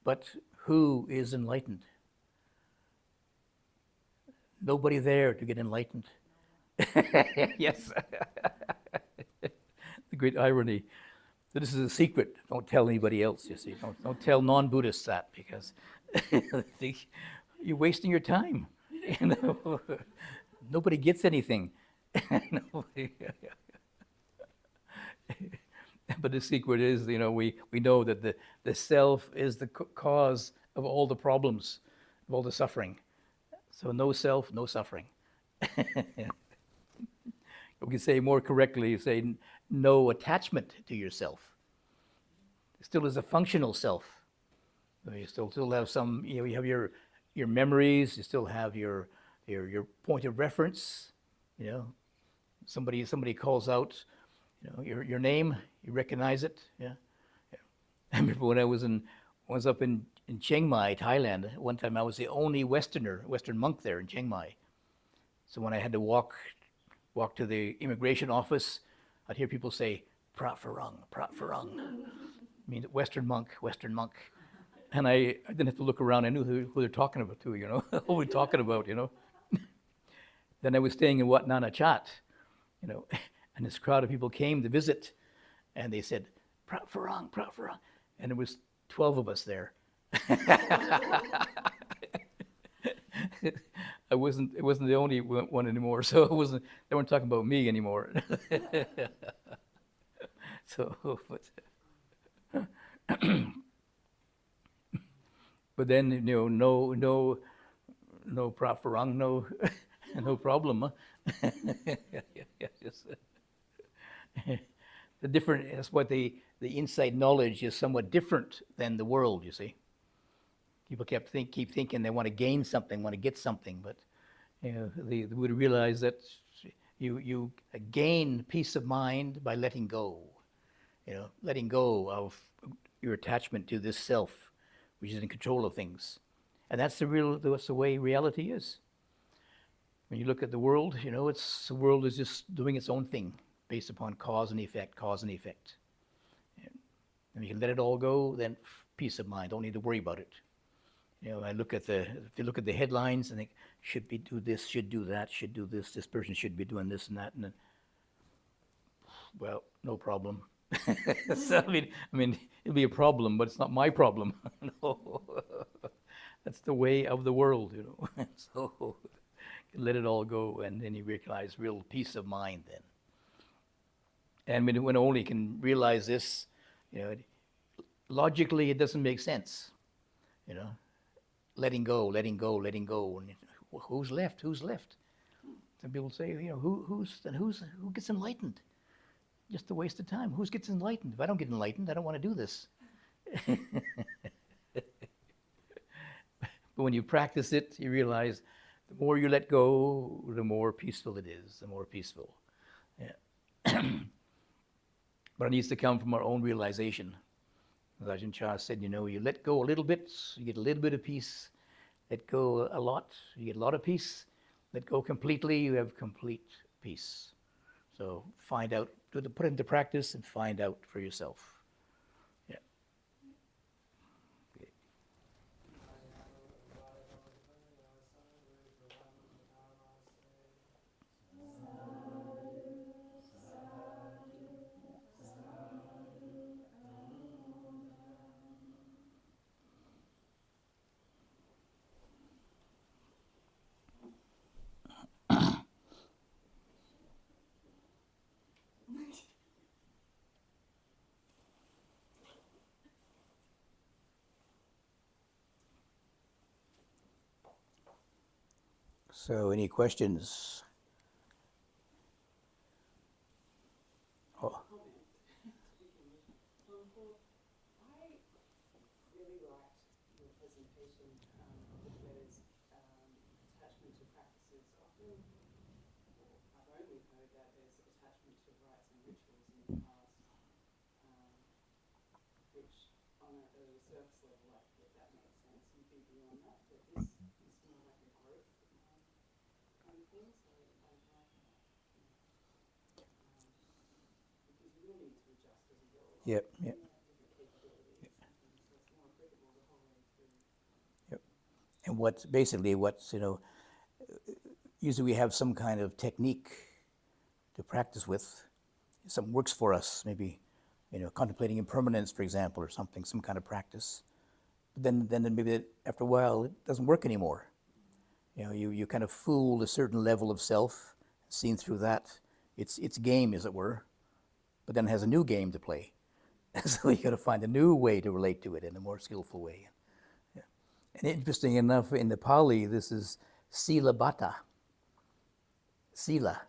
but who is enlightened? Nobody there to get enlightened. Yes. The great irony. So this is a secret. Don't tell anybody else, you see. Don't tell non-Buddhists that, because you're wasting your time. Nobody gets anything. But the secret is, we know that the self is the cause of all the problems, of all the suffering. So no self, no suffering. We can say more correctly, say no attachment to yourself. It still is a functional self. You still have some, you have your memories, you still have your point of reference. Somebody calls out, your name, you recognize it. Yeah. I remember when I was up in Chiang Mai, Thailand. One time I was the only Western monk there in Chiang Mai. So when I had to walk to the immigration office, I'd hear people say, "Prat Farang, Prat Farang." I mean, Western monk. And I didn't have to look around. I knew who they're talking about too, who we're talking about, Then I was staying in Wat Nana Chat, and this crowd of people came to visit, and they said, "Prat Farang, Prat Farang." And there was 12 of us there. It wasn't the only one anymore, so they weren't talking about me anymore. So, but then no Prat Farang, no problem. Huh? Yes. The different is what the inside knowledge is somewhat different than the world. You see, people keep thinking they want to gain something, want to get something, but they would realize that you gain peace of mind by letting go. Letting go of your attachment to this self, which is in control of things, and that's the way reality is. When you look at the world, the world is just doing its own thing based upon cause and effect. And you can let it all go, then peace of mind. Don't need to worry about it. If you look at the headlines and think, should do this, should do that, should do this, this person should be doing this and that, and then, well, no problem. So, I mean, it'll be a problem, but it's not my problem. No. That's the way of the world, So let it all go, and then you realize real peace of mind then. And when only can realize this, logically it doesn't make sense, letting go. And who's left? Some people say, who gets enlightened? Just a waste of time. Who gets enlightened? If I don't get enlightened, I don't want to do this. But when you practice it, you realize the more you let go, the more peaceful it is, the more peaceful. Yeah. But it needs to come from our own realization. As Ajahn Chah said, you let go a little bit, you get a little bit of peace. Let go a lot, you get a lot of peace. Let go completely, you have complete peace. So find out, put it into practice and find out for yourself. Yeah. Okay. So any questions? Oh. Really liked your presentation that there's attachment to practices. Often, I've only heard that there's attachment to rites and rituals in the past, which on a surface level, like that makes sense. You'd be beyond that, but this is more like a growth kind of thing. So I like that. Because you will need to adjust as you go along. Yep, yep. Different capabilities and things, so it's more applicable the whole way through. Yep. And what's usually we have some kind of technique to practice with. Something works for us, maybe, contemplating impermanence, for example, or something, some kind of practice. But then maybe after a while it doesn't work anymore. You kind of fool a certain level of self, seen through that. It's game, as it were, but then it has a new game to play. So you got to find a new way to relate to it in a more skillful way. Yeah. And interesting enough, in the Pali, this is sila bata. Sila.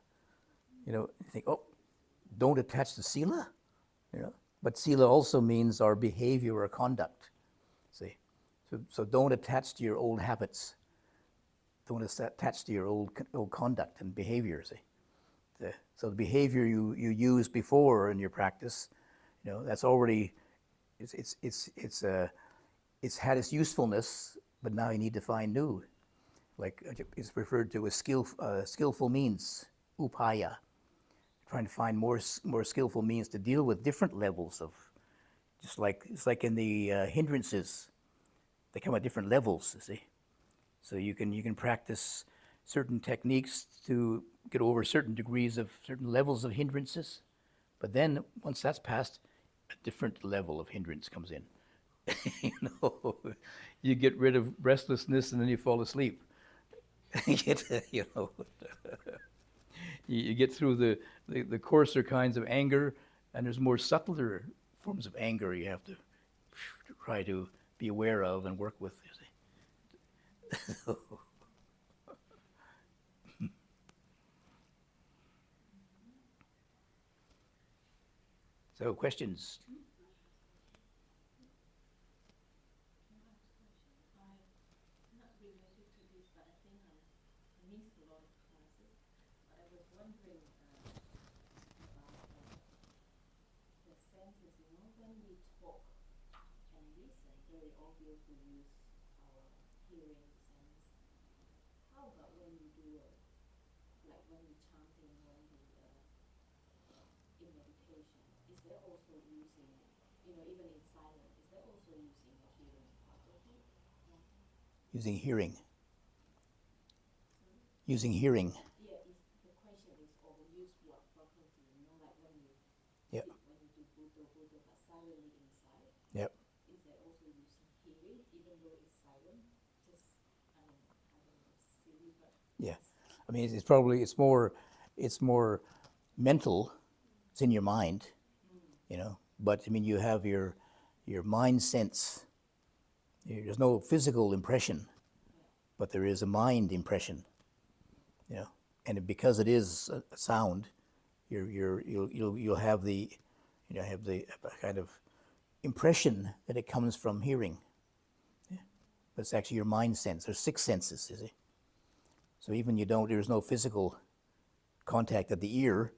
You think, oh, don't attach to sila. But sila also means our behavior or conduct. See, so don't attach to your old habits. Don't attach to your old conduct and behavior. See, so the behavior you used before in your practice, that's already it's had its usefulness, but now you need to find new. Like it's referred to as skillful means, upaya. Trying to find more skillful means to deal with different levels of, it's like in the hindrances, they come at different levels. You see, so you can practice certain techniques to get over certain levels of hindrances, but then once that's passed, a different level of hindrance comes in. You get rid of restlessness and then you fall asleep. You get through the coarser kinds of anger, and there's more subtler forms of anger you have to try to be aware of and work with. You see. So questions? Not related to this, but I think I missed a lot of classes. But I was wondering about the senses. When we talk and listen, very obvious we use our hearing sense. How about when we do like when we chanting, when we in meditation? Is there also using, even in silence, is there also using the hearing faculty? Using hearing. Using hearing. Yeah, the question is, use what faculty? Like when you Yep. when you do Buddha, but silently inside. Yep. Is there also using hearing, even though it's silent? Just, I don't know, silly, but Yeah. I mean, it's more mental. It's in your mind, But I mean, you have your mind sense. There's no physical impression, but there is a mind impression. And because it is a sound, you'll have the kind of impression that it comes from hearing. Yeah. But it's actually your mind sense. There's 6 senses, you see. So even there's no physical contact at the ear,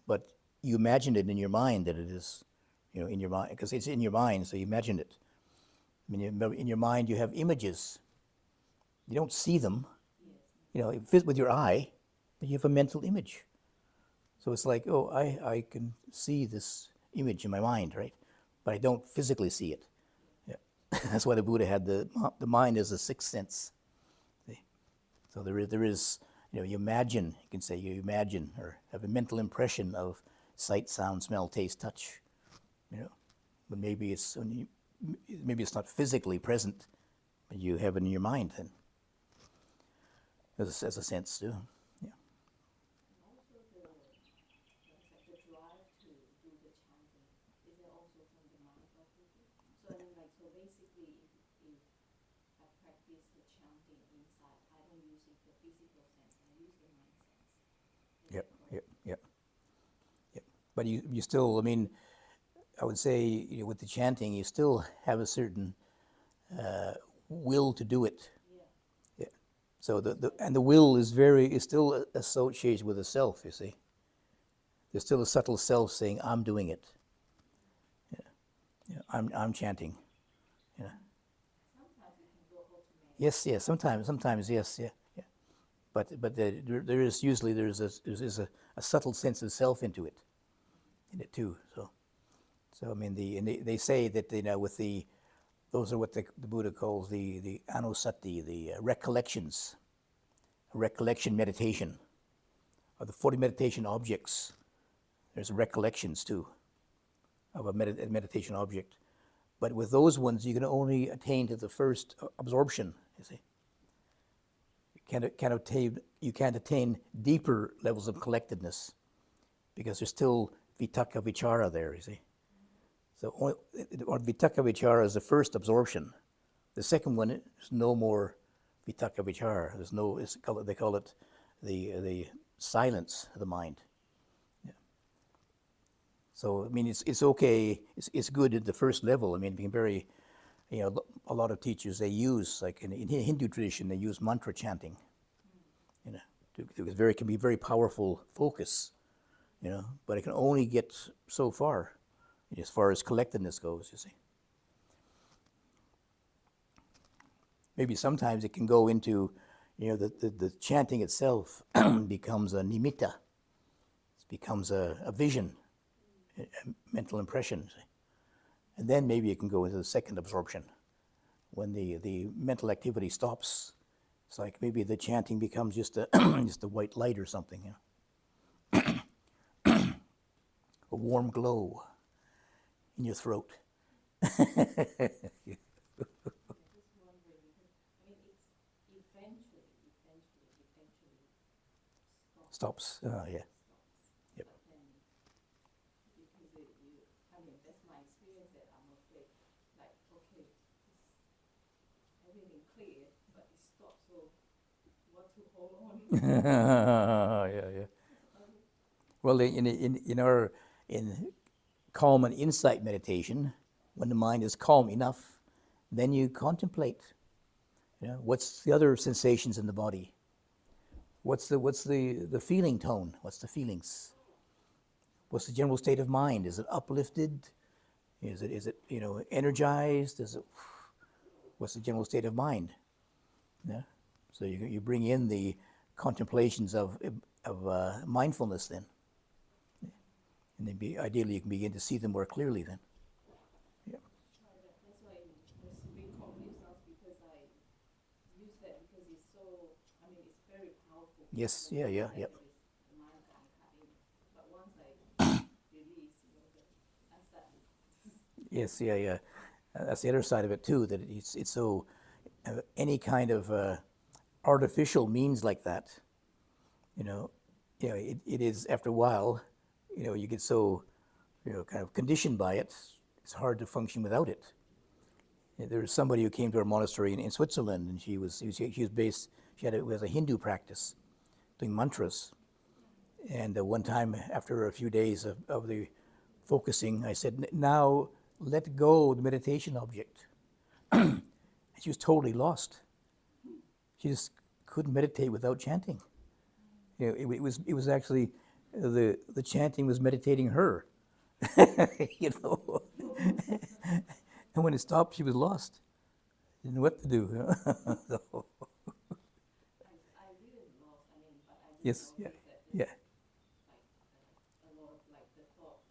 but you imagine it in your mind that it is in your mind, because it's in your mind, so you imagine it. I mean, in your mind you have images. You don't see them, it fits with your eye, but you have a mental image. So it's like, oh, I can see this image in my mind, right? But I don't physically see it. Yeah. That's why the Buddha had the mind as a sixth sense. See? So there is, you imagine, you can say you imagine or have a mental impression of sight, sound, smell, taste, touch, but maybe it's not physically present, but you have it in your mind then, as a sense too. Yeah. And also the drive to do the chanting, is it also from the mind faculty? So I mean, so basically, if I practice the chanting inside, I don't use the physical sense, I use the mind sense. Yep. But you still, I mean, I would say, with the chanting, you still have a certain will to do it. Yeah. So the will is still associated with the self. You see, there's still a subtle self saying, "I'm doing it." Yeah. I'm chanting. Sometimes it can go automatic. Yes. Sometimes yes. Yeah. But there is usually there's a subtle sense of self in it too. So I mean they say that with those are what the Buddha calls the anusati, the recollections, recollection meditation, or the 40 meditation objects. There's recollections too of a meditation object, but with those ones you can only attain to the first absorption. You see. You can't attain deeper levels of collectedness because there's still vitakka vichara there, you see. So vitakka vichara is the first absorption. The second one is no more vitakka vichara. They call it the silence of the mind. Yeah. So I mean it's okay. It's good at the first level. I mean, being very, a lot of teachers they use, like in Hindu tradition, they use mantra chanting. It can be very powerful focus, but it can only get so far as collectedness goes, you see. Maybe sometimes it can go into, the chanting itself becomes a nimitta. It becomes a vision, a mental impression. See? And then maybe it can go into the second absorption. When the mental activity stops, it's like maybe the chanting becomes just a just a white light or something, a warm glow in your throat. I'm just wondering, because I mean it's eventually stops. Yeah. Yep. But then, because that's my experience that I'm afraid, like, okay, everything clear, but it stops, so what to hold on? Yeah. Well, in calm and insight meditation, when the mind is calm enough, then you contemplate. What's the other sensations in the body? What's the feeling tone? What's the feelings? What's the general state of mind? Is it uplifted? Is it energized? What's the general state of mind? Yeah. So you bring in the contemplations of mindfulness then, and then ideally you can begin to see them more clearly then. Yeah. That's why it was a bit confused now, because I use that because it's so, it's very powerful. Yes. Yeah. The mind can cut in, but once I release, I start. Yes. Yeah. That's the other side of it too. That it's so any kind of artificial means like that. It is after a while. You get so kind of conditioned by it. It's hard to function without it. There was somebody who came to our monastery in Switzerland, and she was based. She had a Hindu practice, doing mantras. And one time, after a few days of the focusing, I said, "Now let go of the meditation object." And she was totally lost. She just couldn't meditate without chanting. It was actually the chanting was meditating her. And when it stopped, she was lost. Didn't know what to do. So, I didn't lost, I mean, but I did yes, notice yeah, that yeah, like a lot of like the thought,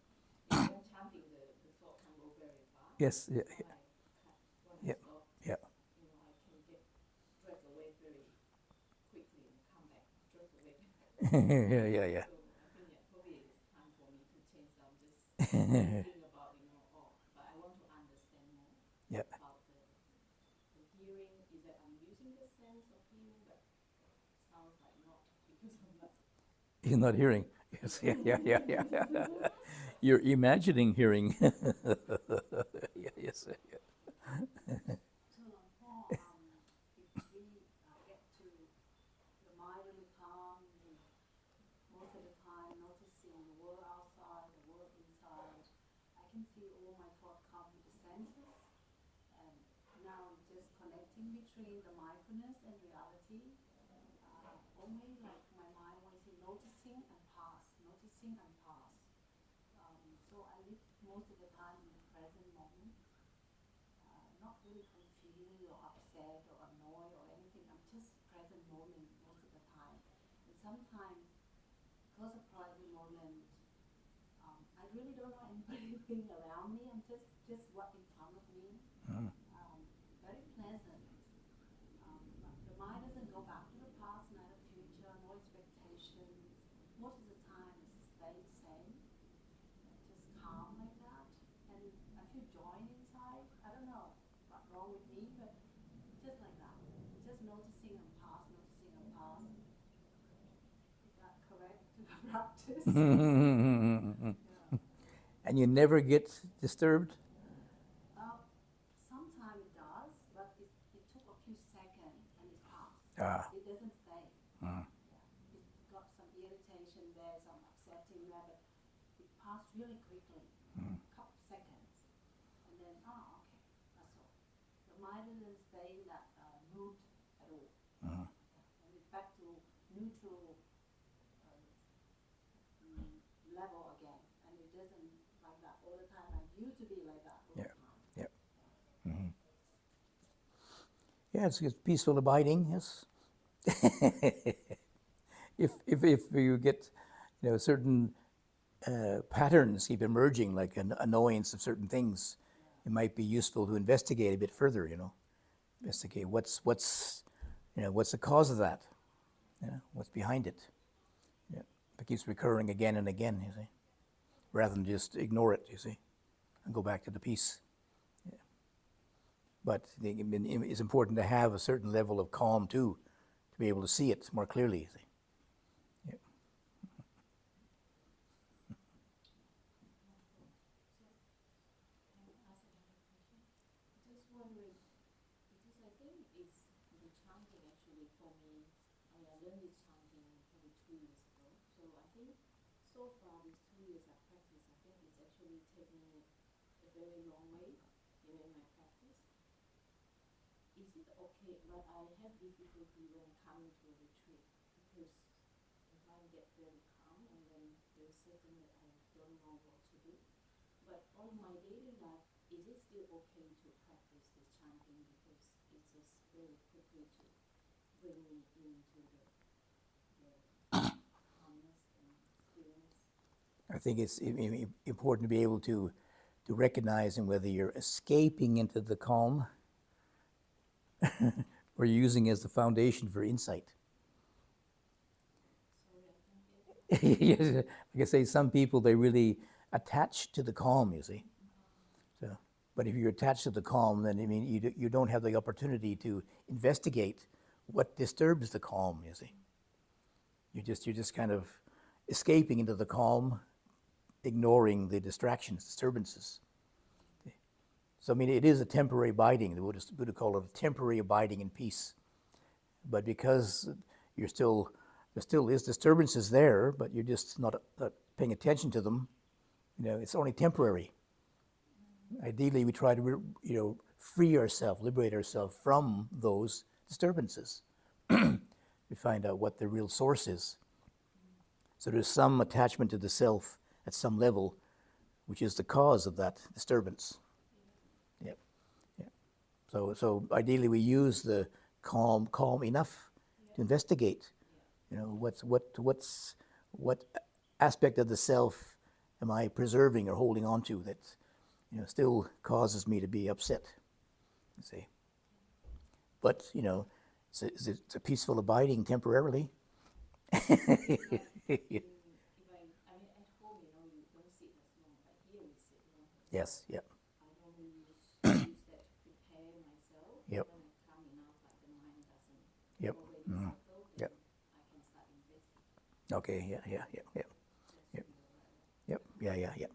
when chanting, the thought can go very fast. yes, yeah, When I yeah, stop, yeah. I can get drift away very quickly and come back, drift away. Yeah, yeah, yeah. So I think probably it's time for me to change. I'm just thinking about but I want to understand more Yeah. about the hearing. Is that I'm using the sense of hearing, but sounds like not because I'm not. You're not hearing. Yes, yeah, yeah, yeah, yeah. You're imagining hearing. Yeah, yes, yeah. So, Paul, if we get to the mind really calm, most of the time noticing the world outside, the world inside, I can see all my thoughts come with the senses, and now I'm just connecting between the mindfulness and reality. Only like my mind when I say noticing and pass, noticing and pass. So I live most of the time in the present moment. Not really confused or upset or annoyed or anything. I'm just present moment most of the time. And sometimes, because of present moment, I really don't know anything around me. I'm just what in front of me. Very pleasant. The mind doesn't go back to the past, neither future, no expectations. Most of the time, it stays the same. Just calm like that. And I feel joy inside. I don't know what's wrong with me, but just like that. Just noticing and pass, noticing and pass. Is that correct to practice? Yeah. And you never get disturbed? Sometimes it does, but it took a few seconds and it passed. Ah. It doesn't stay. Mm. Yeah. It got some irritation there, some upsetting there, but it passed really quickly. Couple seconds. And then, okay, that's all. The mind doesn't stay in that mood at all. Mm. And it's back to neutral level again. And it doesn't like that all the time. I used to be like that all Yeah. the time. Yeah. Yeah, it's peaceful abiding, yes. If you get, certain patterns keep emerging, like an annoyance of certain things, it might be useful to investigate a bit further. Investigate what's the cause of that. What's behind it. Yeah, it keeps recurring again and again. You see, rather than just ignore it. You see, and go back to the peace. But it's important to have a certain level of calm too, to be able to see it more clearly. You see. Yeah. Just wondering, because I think it's the chanting actually for me. I learned this chanting probably 2 years ago. So I think so far these 2 years I've practiced, I think it's actually taken me a very long way, in my practice. Is it okay? But I have difficulty when coming to a retreat because if I get very calm and then there's certainly I don't know what to do. But on my daily life, is it still okay to practice this chanting because it's just very quickly to bring me into the calmness and stillness? I think it's important to be able to recognize whether you're escaping into the calm or using it as the foundation for insight. Sorry, I don't get it. Yes, like I say, some people, they really attach to the calm, you see. So, but if you're attached to the calm, then you don't have the opportunity to investigate what disturbs the calm, you see. You're just kind of escaping into the calm, ignoring the distractions, disturbances. So it is a temporary abiding. The Buddha called it a temporary abiding in peace. But because there still is disturbances there, but you're just not paying attention to them, it's only temporary. Ideally, we try to free ourselves, liberate ourselves from those disturbances. We find out what the real source is. So there's some attachment to the self at some level, which is the cause of that disturbance. Yep. Yep. So ideally we use the calm enough to investigate. You know, what aspect of the self am I preserving or holding on to that, you know, still causes me to be upset, you see. But, you know, it's a peaceful abiding temporarily. If I mean, at home, you know, you don't sit as long, but here we sit long. Yes, yep, I normally use that to prepare myself. Yep. When I come enough, like the mind doesn't Yep. already Mhm. settle, Yep. then I can start investing. okay, yeah, yeah, yeah, yeah, Just Yep. be alright. yep, yeah, yeah, yeah.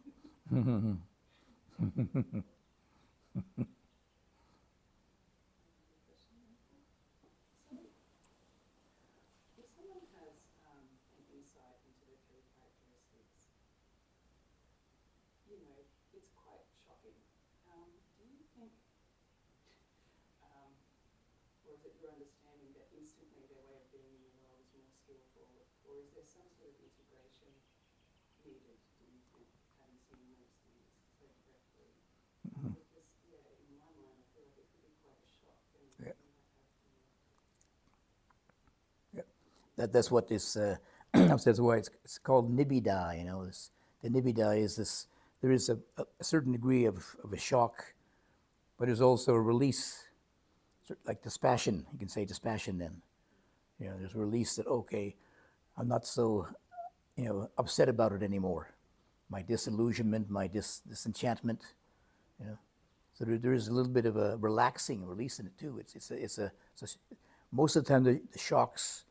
If someone has an insight into the three characteristics, you know, it's quite shocking. Do you think, or is it your understanding that instantly their way of being in the world is more skillful, or is there some sort of integration needed, do you think, having seen those things so directly? Because, yeah, in my mind, I feel like it could be quite a shock. And Yeah. you might have, you know, That's what this, that's why it's called nibbida, you know. The nibbida is this, there is a certain degree of a shock, but there's also a release, like dispassion, you can say dispassion then. You know, there's a release that, okay, I'm not so, you know, upset about it anymore. My disillusionment, my disenchantment, you know. So there is a little bit of a relaxing, release in it too. Most of the time the shocks,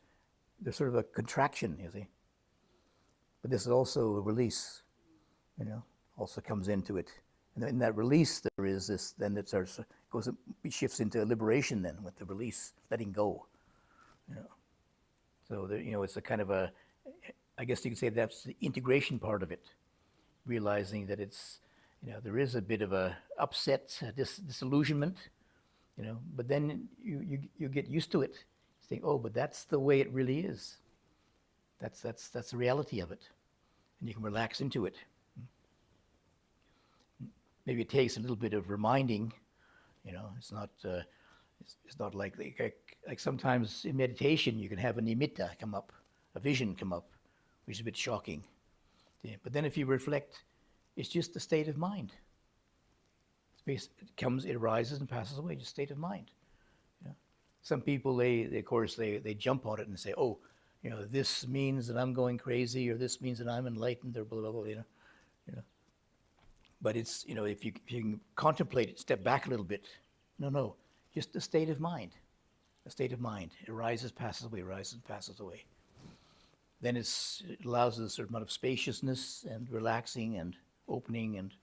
there's sort of a contraction, you see. But this is also a release, you know, also comes into it. And in that release, there is this, then it starts, it shifts into liberation then with the release, letting go, you know. So, you know, it's a kind of a, I guess you could say that's the integration part of it, realizing that it's, you know, there is a bit of a upset, disillusionment, you know, but then you get used to it. You think, oh, but that's the way it really is. That's the reality of it, and you can relax into it. Maybe it takes a little bit of reminding, you know. It's not like sometimes in meditation you can have a nimitta come up, a vision come up, which is a bit shocking. Yeah, but then if you reflect, it's just a state of mind. It arises and passes away, just state of mind. You know? Some people, they jump on it and say, oh, you know, this means that I'm going crazy, or this means that I'm enlightened, or blah, blah, blah, you know. But it's, you know, if you can contemplate it, step back a little bit. No, just a state of mind. A state of mind. It arises, passes away, arises, passes away. Then it allows a certain amount of spaciousness and relaxing and opening and,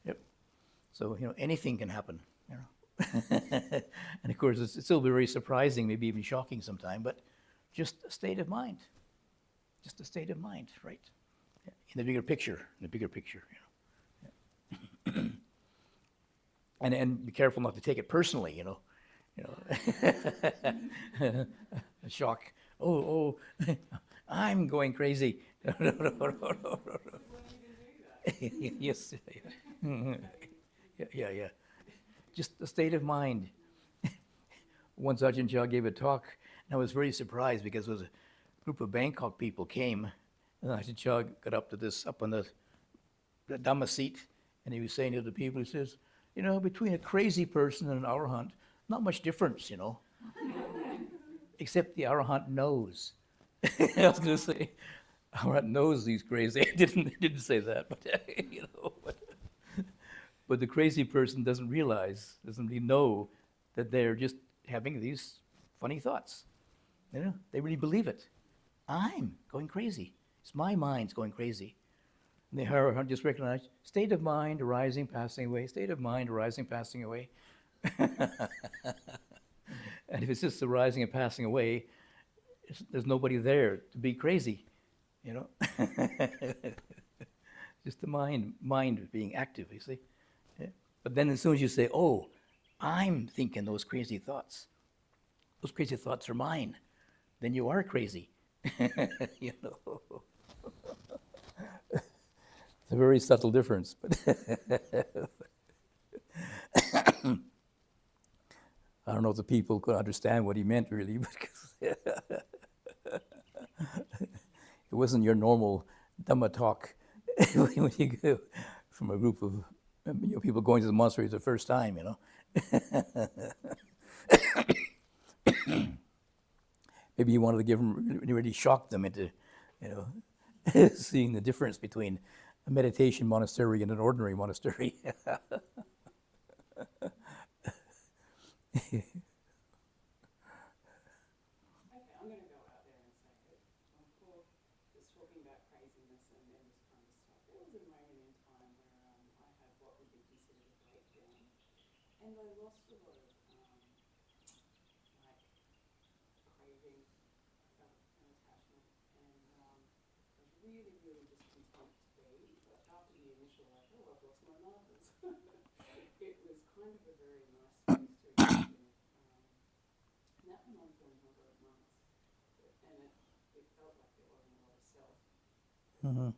yep. So, you know, anything can happen, you know. And of course, it's still very surprising, maybe even shocking sometimes, but just a state of mind. Just a state of mind, right? Yeah. In the bigger picture, you know. Yeah. And be careful not to take it personally, you know. A shock. Oh, I'm going crazy. No. Yes. Yeah. Just a state of mind. Once Ajahn Chah gave a talk, and I was very surprised because it was a group of Bangkok people came, and Ajahn Chah got up on the Dhamma seat, and he was saying to the people, he says, you know, between a crazy person and an arahant, not much difference, you know. Except the arahant knows. I was going to say, arahant knows he's crazy. I didn't say that, but you know. But the crazy person doesn't really know that they're just having these funny thoughts. You know, they really believe it. I'm going crazy. It's my mind's going crazy. And the arahant just recognized state of mind arising, passing away. State of mind arising, passing away. And if it's just arising and passing away, there's nobody there to be crazy, you know. Just the mind being active, you see. Yeah. But then as soon as you say, oh, I'm thinking those crazy thoughts are mine, then you are crazy. You know. a very subtle difference, but I don't know if the people could understand what he meant really, because it wasn't your normal Dhamma talk when you go from a group of people going to the monastery for the first time, Maybe you wanted to give them, really shock them into, seeing the difference between a meditation monastery and an ordinary monastery. Okay, I'm going to go out there and say it. When Paul was talking about craziness and this kind of stuff, there was a moment in time where I had what would be considered a breakdown, and I lost a lot of like craving. I felt an attachment, and I was really, really just content to be. But after the initial, like, oh, I've lost my marbles, it was kind of a very nice space to exist in. And that went on for a number of months, and it felt like there wasn't a lot of self. Mhm.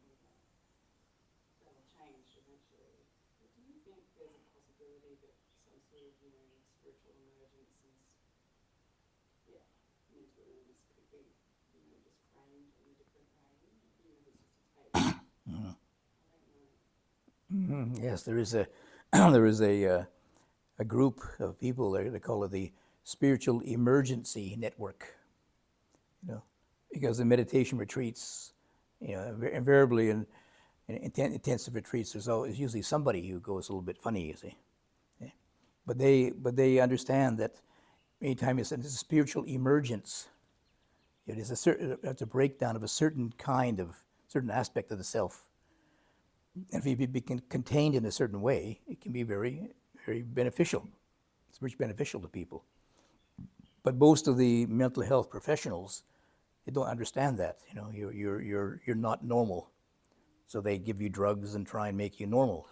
That'll change eventually. But do you think there's a possibility that some sort of, spiritual emergence is, mental illness could be, just framed in a different way, even if it's just a taste? Mhm. I don't know. Mhm. Yes, there is a there is a group of people. They call it the Spiritual Emergency Network. Because in meditation retreats, invariably in intensive retreats, there's usually somebody who goes a little bit funny. You see, but they understand that anytime it's a spiritual emergence, it is it's a breakdown of a certain aspect of the self. And if you be contained in a certain way, it can be very, very beneficial. It's very beneficial to people. But most of the mental health professionals, they don't understand that. You're not normal, so they give you drugs and try and make you normal,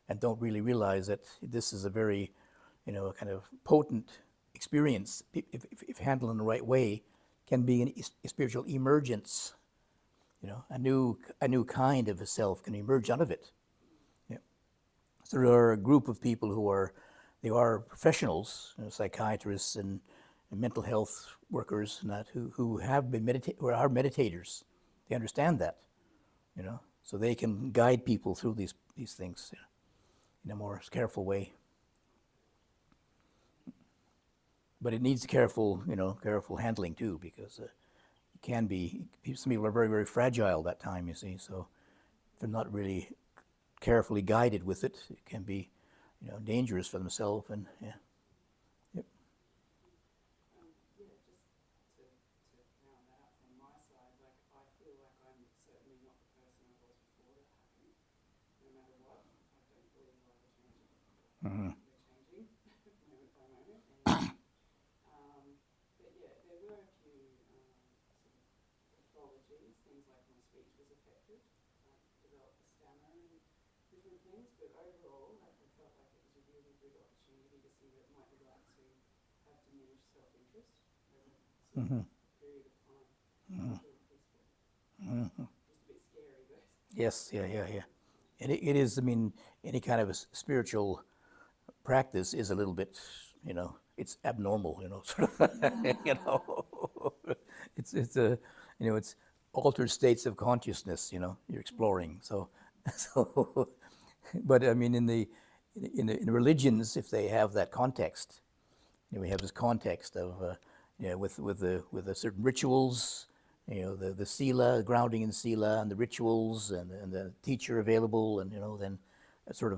and don't really realize that this is a very, kind of potent experience. If handled in the right way, can be a spiritual emergence. A new kind of a self can emerge out of it. So there are a group of people who are professionals, psychiatrists and mental health workers, and that who have been who are meditators. They understand that, so they can guide people through these things in a more careful way. But it needs careful handling too, because it can be, some people are very, very fragile that time, you see. So if they're not really carefully guided with it, it can be, dangerous for themselves. And Just to round that up from my side, like, I feel like I'm certainly not the person I was before that happened. No matter what, I don't believe I will change it. Mhm. We're changing moment by moment. And, but yeah, there were a few sort of pathologies, things like my speech was affected. I developed a stammer and different things, but overall, I felt like it was a really good opportunity to see what it might be like to have diminished self-interest over Mhm. a period of time. Mhm. It's really peaceful. Mhm. Just a bit scary, but Yes, yeah. And it is, any kind of a spiritual practice is a little bit, it's abnormal, sort of, it's a, it's altered states of consciousness, you're exploring. So, so, but in religions, if they have that context, we have this context of, with the certain rituals, the sila, grounding in sila, and the rituals, and the teacher available, and then it's a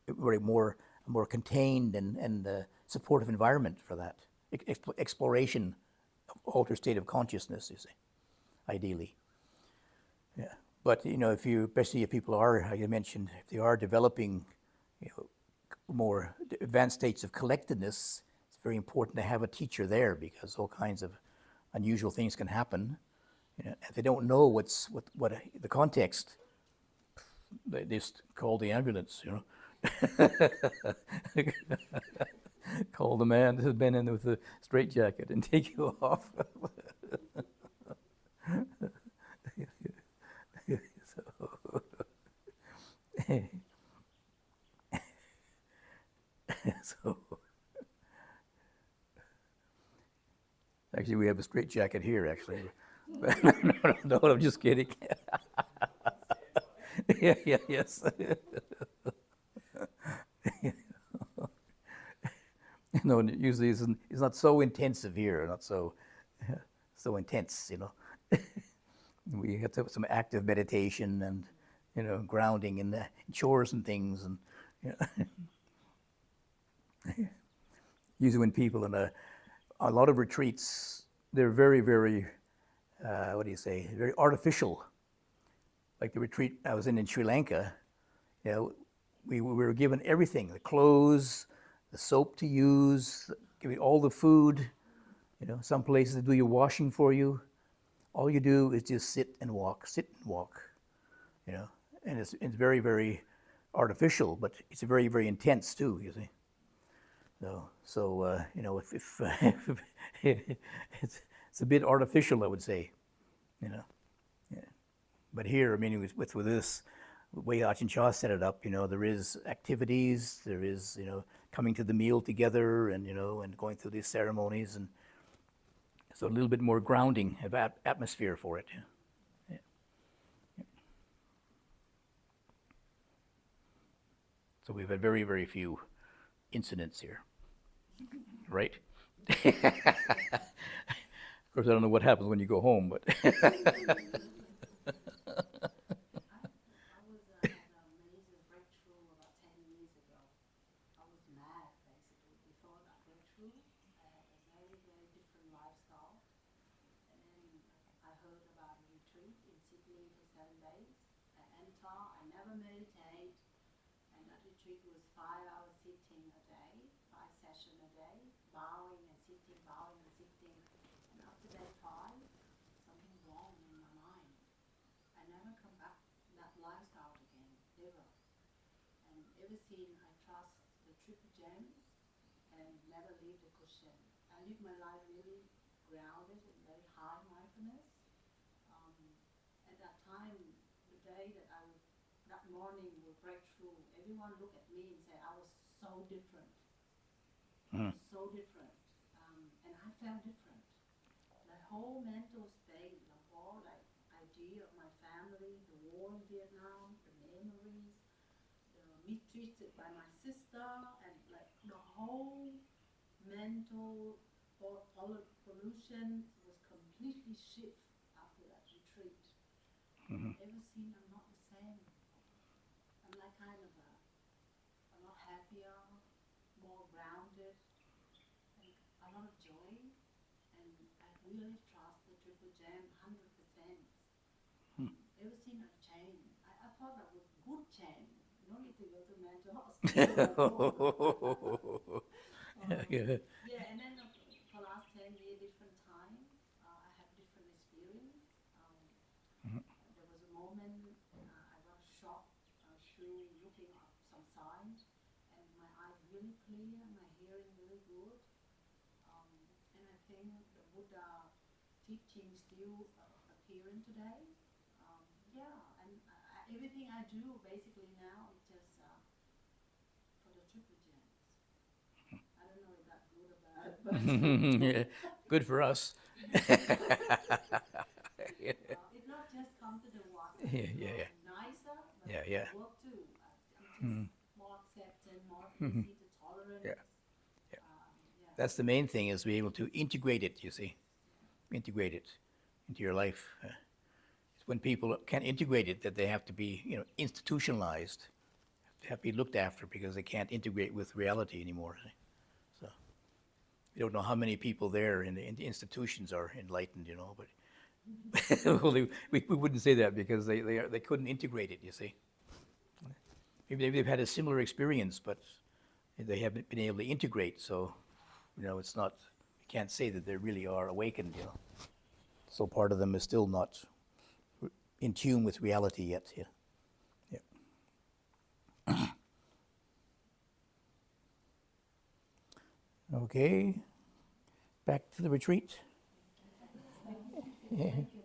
very more contained and supportive environment for that exploration of altered state of consciousness. You see, ideally, yeah. But especially if people are, how you mentioned, if they are developing, more advanced states of collectedness, it's very important to have a teacher there, because all kinds of unusual things can happen. If they don't know what the context, they just call the ambulance. Call the man who's been in with the straitjacket and take you off. So, actually, we have a straitjacket here, actually. No, I'm just kidding. Yeah, yeah, yes. No, usually it's not so intensive here, not so intense, you know. We have to have some active meditation and, grounding in the chores and things, and usually when people in a lot of retreats, they're very, very, what do you say, very artificial. Like the retreat I was in Sri Lanka, we were given everything, the clothes, the soap to use, giving all the food. Some places they do your washing for you. All you do is just sit and walk, and it's very, very artificial, but it's very, very intense too, you see. So if it's a bit artificial, I would say, Yeah. But here, I mean, with this, the way Ajahn Chah set it up, there is activities, there is, coming to the meal together, and and going through these ceremonies, and so a little bit more grounding of atmosphere for it. Yeah. So we've had very, very few incidents here, right? Of course, I don't know what happens when you go home, but I was had a major breakthrough about 10 years ago. I was mad basically. Before that breakthrough, I had a very, very different lifestyle. And then I heard about a retreat in Sydney for 7 days. I enter, I never meditate. And that retreat was 5 hours sitting a day, 5 sessions a day, bowing and sitting, bowing and sitting. And after day 5, something wrong in my mind. I never come back to that lifestyle again, ever. And ever since I trust the triple gems and never leave the cushion. I live my life really grounded in very high mindfulness. At that time, the day that that morning will break through, everyone look at me and say I was so different. So different. And I felt different. My whole mental state, the whole idea of my family, the war in Vietnam, the memories, the mistreated by my sister, and the whole mental pollution was completely shift after that retreat. Ever since I'm not the same. I'm a lot happier, more grounded, and a lot of joy. And I really trust the triple gem 100%. Ever since I've changed, I thought that was good change. No need to go to mental hospital. Yeah, and then for last 10 years, different time, I have different experience. There was a moment I got shocked through looking at some signs, and my eyes really clear, my hearing really good. And I think the Buddha teaching still appearing today. And everything I do basically now is just for the triple gems. I don't know if that's good or bad, but Yeah, good for us. it not just come to the water. Yeah. Nicer, but Yeah. work too. I'm just more accepting, more easy to tolerate. Yeah. That's the main thing, is be able to integrate it, you see. Integrate it into your life. It's when people can't integrate it that they have to be, institutionalized, have to be looked after, because they can't integrate with reality anymore. So you don't know how many people there in the institutions are enlightened, but well, we wouldn't say that because they couldn't integrate it, you see. Maybe they've had a similar experience, but they haven't been able to integrate, so it's not, you can't say that they really are awakened, So part of them is still not in tune with reality yet. Yeah. Okay, back to the retreat. Thank you.